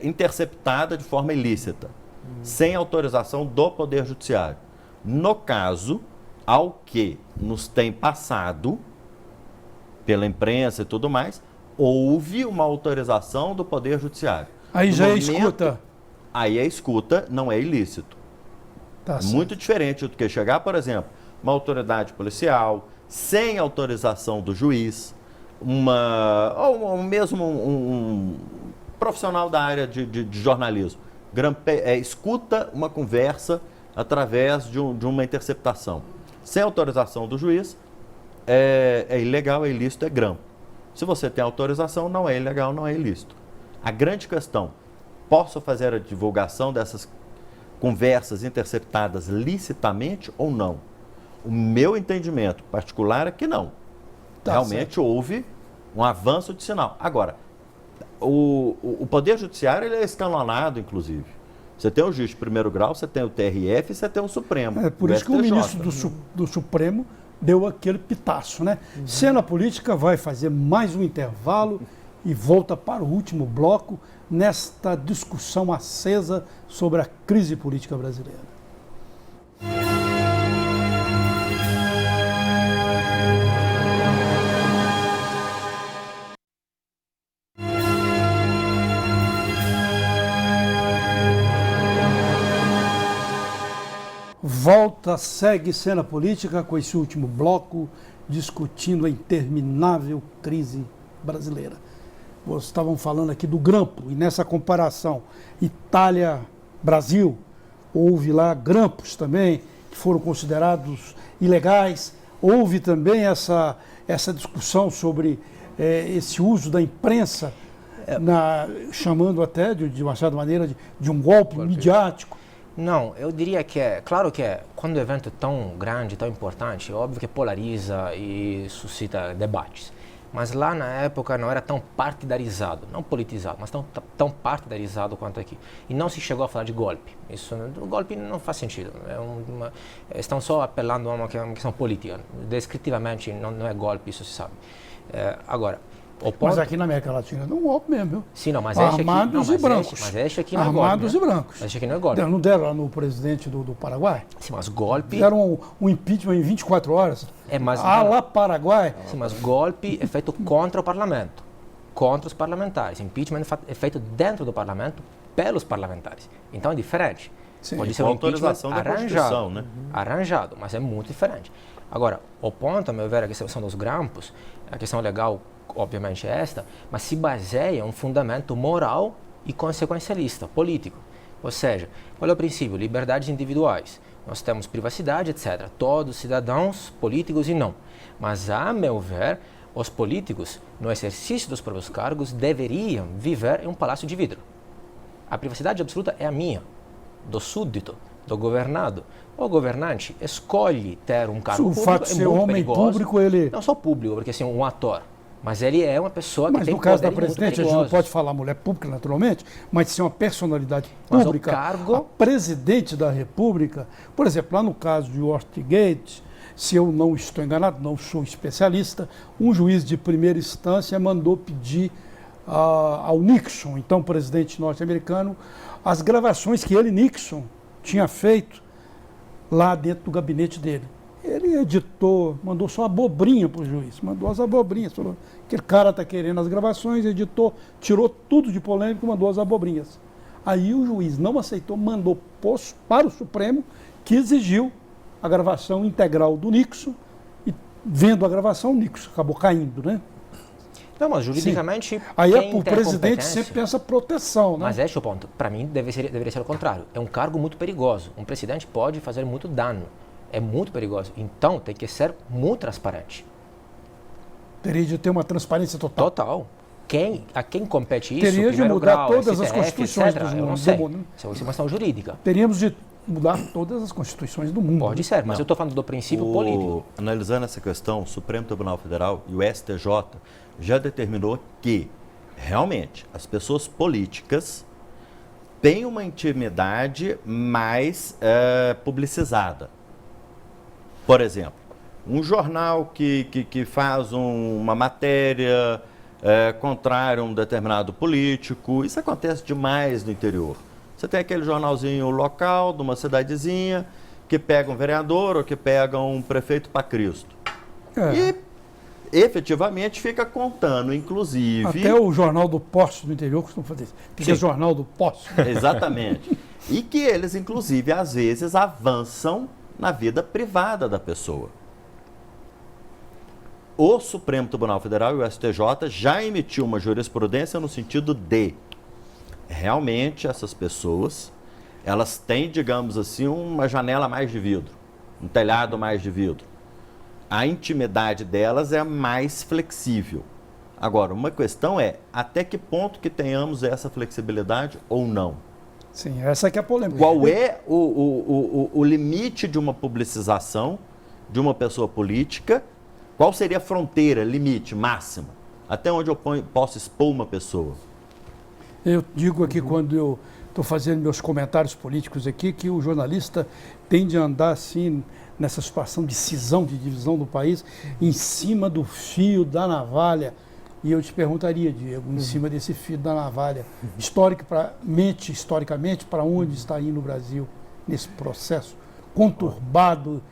[SPEAKER 4] interceptada de forma ilícita, sem autorização do Poder Judiciário. No caso, ao que nos tem passado, pela imprensa e tudo mais, houve uma autorização do Poder Judiciário.
[SPEAKER 1] Aí já é escuta.
[SPEAKER 4] Aí a escuta não é ilícito.
[SPEAKER 1] Tá
[SPEAKER 4] muito diferente do que chegar, por exemplo, uma autoridade policial, sem autorização do juiz, ou mesmo um profissional da área de jornalismo, escuta uma conversa através de uma interceptação. Sem autorização do juiz, é ilegal, é ilícito, é grampo. Se você tem autorização, não é ilegal, não é ilícito. A grande questão, posso fazer a divulgação conversas interceptadas licitamente ou não? O meu entendimento particular é que não. Realmente houve um avanço de sinal. Agora, o Poder Judiciário ele é escalonado, inclusive. Você tem o juiz de primeiro grau, você tem o TRF e você tem o Supremo.
[SPEAKER 1] É por isso que o ministro do Supremo deu aquele pitaço, né? Cena Política vai fazer mais um intervalo e volta para o último bloco nesta discussão acesa sobre a crise política brasileira. Volta, segue Cena Política com esse último bloco, discutindo a interminável crise brasileira. Vocês estavam falando aqui do grampo, e nessa comparação Itália-Brasil, houve lá grampos também, que foram considerados ilegais. Houve também essa discussão sobre esse uso da imprensa, chamando até, de uma certa maneira, de um golpe midiático.
[SPEAKER 2] Não, eu diria que claro que quando o evento é tão grande, tão importante, é óbvio que polariza e suscita debates. Mas lá na época não era tão partidarizado, não politizado, mas tão partidarizado quanto aqui. E não se chegou a falar de golpe. O golpe não faz sentido. Estão só apelando a uma questão política. Descritivamente não é golpe, isso se sabe. Agora,
[SPEAKER 1] mas aqui na América Latina não é um golpe mesmo, viu?
[SPEAKER 2] Sim, não, mas
[SPEAKER 1] armados e brancos.
[SPEAKER 2] Mas este aqui não é golpe.
[SPEAKER 1] Armados e brancos.
[SPEAKER 2] Este aqui não é golpe.
[SPEAKER 1] Não deram lá no presidente do Paraguai?
[SPEAKER 2] Sim, mas golpe...
[SPEAKER 1] Deram um impeachment em 24 horas. Lá Paraguai.
[SPEAKER 2] Sim, mas golpe é feito contra o parlamento, contra os parlamentares. Impeachment é feito dentro do parlamento, pelos parlamentares. Então é diferente.
[SPEAKER 4] Sim,
[SPEAKER 2] pode ser um
[SPEAKER 4] autorização da Constituição, né?
[SPEAKER 2] Arranjado, mas é muito diferente. Agora, o ponto, a meu ver, a questão dos grampos, a questão legal, obviamente, é esta, mas se baseia em um fundamento moral e consequencialista, político. Ou seja, qual é o princípio? Liberdades individuais. Nós temos privacidade, etc. Todos cidadãos, políticos e não. Mas, a meu ver, os políticos, no exercício dos próprios cargos, deveriam viver em um palácio de vidro. A privacidade absoluta é a minha, do súdito, do governado. O governante escolhe ter um cargo público.
[SPEAKER 1] O fato de ser homem público, ele...
[SPEAKER 2] Não só público, porque assim, um ator. Mas ele é uma pessoa que
[SPEAKER 1] mas
[SPEAKER 2] tem
[SPEAKER 1] no caso da
[SPEAKER 2] poderes
[SPEAKER 1] presidente, a gente não pode falar mulher pública, naturalmente, mas ser uma personalidade pública, a presidente da República, por exemplo, lá no caso de Watergate, se eu não estou enganado, não sou especialista, um juiz de primeira instância mandou pedir ao Nixon, então presidente norte-americano, as gravações que ele, Nixon, tinha feito lá dentro do gabinete dele. Ele editou, mandou só abobrinha para o juiz, mandou as abobrinhas, falou, aquele cara está querendo as gravações, editou, tirou tudo de polêmico e mandou as abobrinhas. Aí o juiz não aceitou, mandou para o Supremo, que exigiu a gravação integral do Nixon, e vendo a gravação, o Nixon acabou caindo, né?
[SPEAKER 2] Não, mas juridicamente...
[SPEAKER 1] Sim. Aí o presidente sempre pensa proteção, né?
[SPEAKER 2] Mas este é o ponto. Para mim, deveria ser o contrário. É um cargo muito perigoso. Um presidente pode fazer muito dano. É muito perigoso. Então, tem que ser muito transparente.
[SPEAKER 1] Teria de ter uma transparência total.
[SPEAKER 2] Total. A quem compete isso?
[SPEAKER 1] Teria de mudar
[SPEAKER 2] grau,
[SPEAKER 1] todas
[SPEAKER 2] STF,
[SPEAKER 1] as constituições
[SPEAKER 2] etc.
[SPEAKER 1] do mundo.
[SPEAKER 2] Eu não sei. Isso é uma questão jurídica.
[SPEAKER 1] Teríamos de mudar todas as constituições do mundo.
[SPEAKER 2] Pode ser, mas eu estou falando do princípio político.
[SPEAKER 4] Analisando essa questão, o Supremo Tribunal Federal e o STJ já determinou que, realmente, as pessoas políticas têm uma intimidade mais publicizada. Por exemplo, um jornal que faz uma matéria contrária a um determinado político, isso acontece demais no interior. Você tem aquele jornalzinho local de uma cidadezinha que pega um vereador ou que pega um prefeito para Cristo. E efetivamente fica contando, inclusive...
[SPEAKER 1] Até o Jornal do Poço do interior costuma fazer isso. Fica Jornal do Poço.
[SPEAKER 4] Exatamente. E que eles, inclusive, às vezes avançam na vida privada da pessoa. O Supremo Tribunal Federal e o STJ já emitiu uma jurisprudência no sentido de realmente essas pessoas, elas têm, digamos assim, uma janela mais de vidro, um telhado mais de vidro. A intimidade delas é mais flexível. Agora, uma questão é até que ponto que tenhamos essa flexibilidade ou não.
[SPEAKER 1] Sim, essa que é a polêmica.
[SPEAKER 4] Qual é o limite de uma publicização de uma pessoa política? Qual seria a fronteira, limite, máxima? Até onde eu posso expor uma pessoa?
[SPEAKER 1] Eu digo aqui, quando eu estou fazendo meus comentários políticos aqui, que o jornalista tem de andar assim, nessa situação de cisão, de divisão do país, em cima do fio da navalha. E eu te perguntaria, Diego, em cima desse fio da navalha, historicamente, para onde está indo o Brasil nesse processo conturbado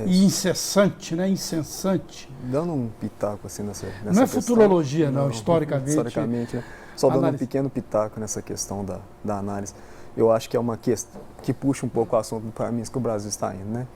[SPEAKER 1] e incessante, né? Incessante.
[SPEAKER 3] Dando um pitaco assim nessa
[SPEAKER 1] não é
[SPEAKER 3] questão.
[SPEAKER 1] Futurologia, não, historicamente.
[SPEAKER 3] Historicamente, né? Só dando um pequeno pitaco nessa questão da análise. Eu acho que é uma questão que puxa um pouco o assunto para mim que o Brasil está indo, né?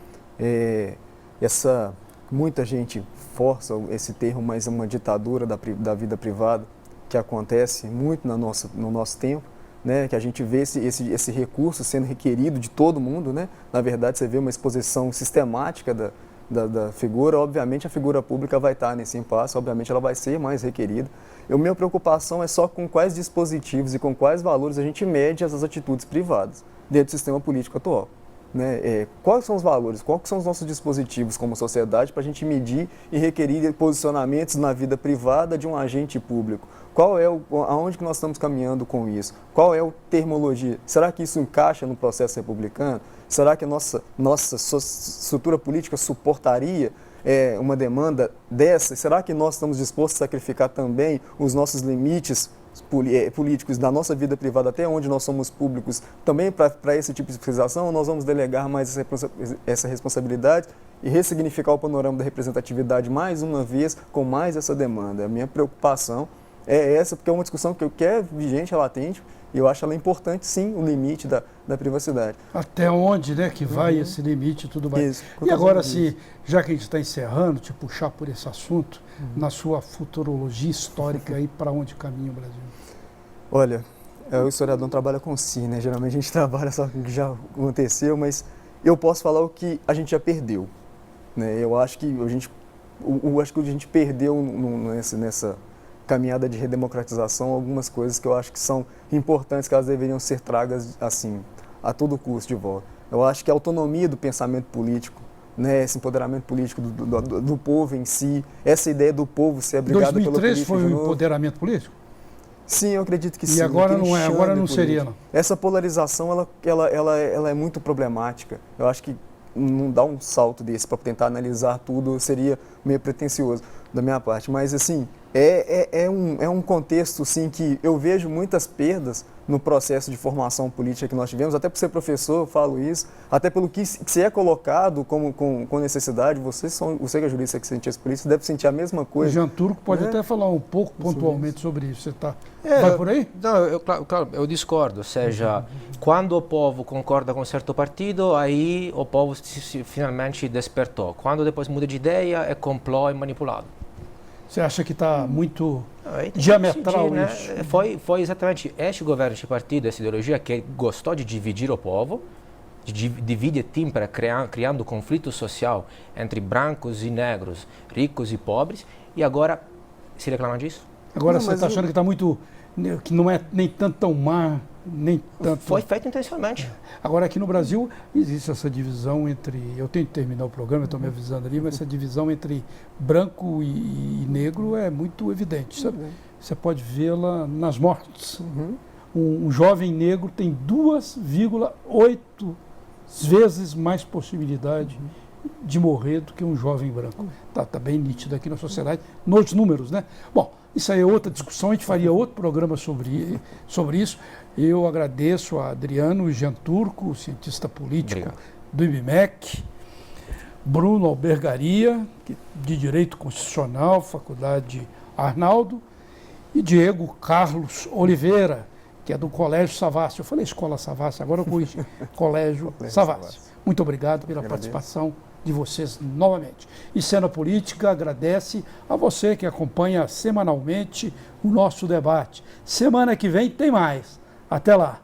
[SPEAKER 3] Muita gente força esse termo, mas é uma ditadura da vida privada que acontece muito no nosso tempo, né? Que a gente vê esse recurso sendo requerido de todo mundo, né? Na verdade, você vê uma exposição sistemática da figura. Obviamente, a figura pública vai estar nesse impasse, obviamente ela vai ser mais requerida. Minha preocupação é só com quais dispositivos e com quais valores a gente mede essas atitudes privadas dentro do sistema político atual. Né? Quais são os valores, quais são os nossos dispositivos como sociedade para a gente medir e requerir posicionamentos na vida privada de um agente público? Aonde que nós estamos caminhando com isso? Qual é a termologia? Será que isso encaixa no processo republicano? Será que a nossa estrutura política suportaria uma demanda dessa? Será que nós estamos dispostos a sacrificar também os nossos limites políticos da nossa vida privada até onde nós somos públicos também para esse tipo de fiscalização, ou nós vamos delegar mais essa responsabilidade e ressignificar o panorama da representatividade mais uma vez com mais essa demanda? A minha preocupação é essa, porque é uma discussão que é vigente, é latente, e eu acho ela importante, sim, o limite da privacidade.
[SPEAKER 1] Até onde, né, que vai esse limite e tudo mais. Isso, e agora, já que a gente está encerrando, te puxar por esse assunto, na sua futurologia histórica, aí para onde caminha o Brasil?
[SPEAKER 3] Olha, o historiador não trabalha com si, né? Geralmente a gente trabalha só com o que já aconteceu, mas eu posso falar o que a gente já perdeu. Né? Eu acho que a gente perdeu nessa caminhada de redemocratização algumas coisas que eu acho que são importantes, que elas deveriam ser tragas assim, a todo custo de volta. Eu acho que a autonomia do pensamento político, né, esse empoderamento político do povo em si, essa ideia do povo ser abrigado pelo político.
[SPEAKER 1] 2013 foi um empoderamento político?
[SPEAKER 3] Sim, eu acredito que sim.
[SPEAKER 1] E agora não é, agora não seria, não.
[SPEAKER 3] Essa polarização, ela é muito problemática. Eu acho que não dar um salto desse para tentar analisar tudo seria meio pretensioso da minha parte. Mas, assim, é um contexto, assim, que eu vejo muitas perdas no processo de formação política que nós tivemos. Até por ser professor, eu falo isso. Até pelo que se é colocado com necessidade. Você que é jurista, que cientista político, deve sentir a mesma coisa.
[SPEAKER 1] O Jean Turco pode até falar um pouco pontualmente sobre isso. Você vai por aí?
[SPEAKER 2] Não, claro, eu discordo. Ou seja, quando o povo concorda com um certo partido, aí o povo finalmente despertou. Quando depois muda de ideia, é complô e manipulado.
[SPEAKER 1] Você acha que está muito diametral isso?
[SPEAKER 2] Né? Foi exatamente este governo, este partido, essa ideologia que gostou de dividir o povo, de dividir tímpera, criando conflito social entre brancos e negros, ricos e pobres, e agora se reclama disso?
[SPEAKER 1] Agora você está achando que está muito, que não é nem tanto tão má, nem tanto...
[SPEAKER 2] Foi feito intencionalmente.
[SPEAKER 1] Agora, aqui no Brasil, existe essa divisão entre... Eu tenho que terminar o programa, estou me avisando ali, mas essa divisão entre branco e negro é muito evidente. Você pode vê-la nas mortes. Um jovem negro tem 2,8 vezes mais possibilidade de morrer do que um jovem branco. Tá bem nítido aqui na sociedade, nos números, né? Bom, isso aí é outra discussão, a gente faria outro programa sobre isso. Eu agradeço a Adriano Jean Turco, cientista político do IBMEC, Bruno Albergaria, de Direito Constitucional, Faculdade Arnaldo, e Diego Carlos Oliveira, que é do Colégio Savassi. Eu falei Escola Savassi, agora eu corrigi, Colégio Savassi. Muito obrigado pela participação de vocês novamente. E Cena Política agradece a você que acompanha semanalmente o nosso debate. Semana que vem tem mais. Até lá.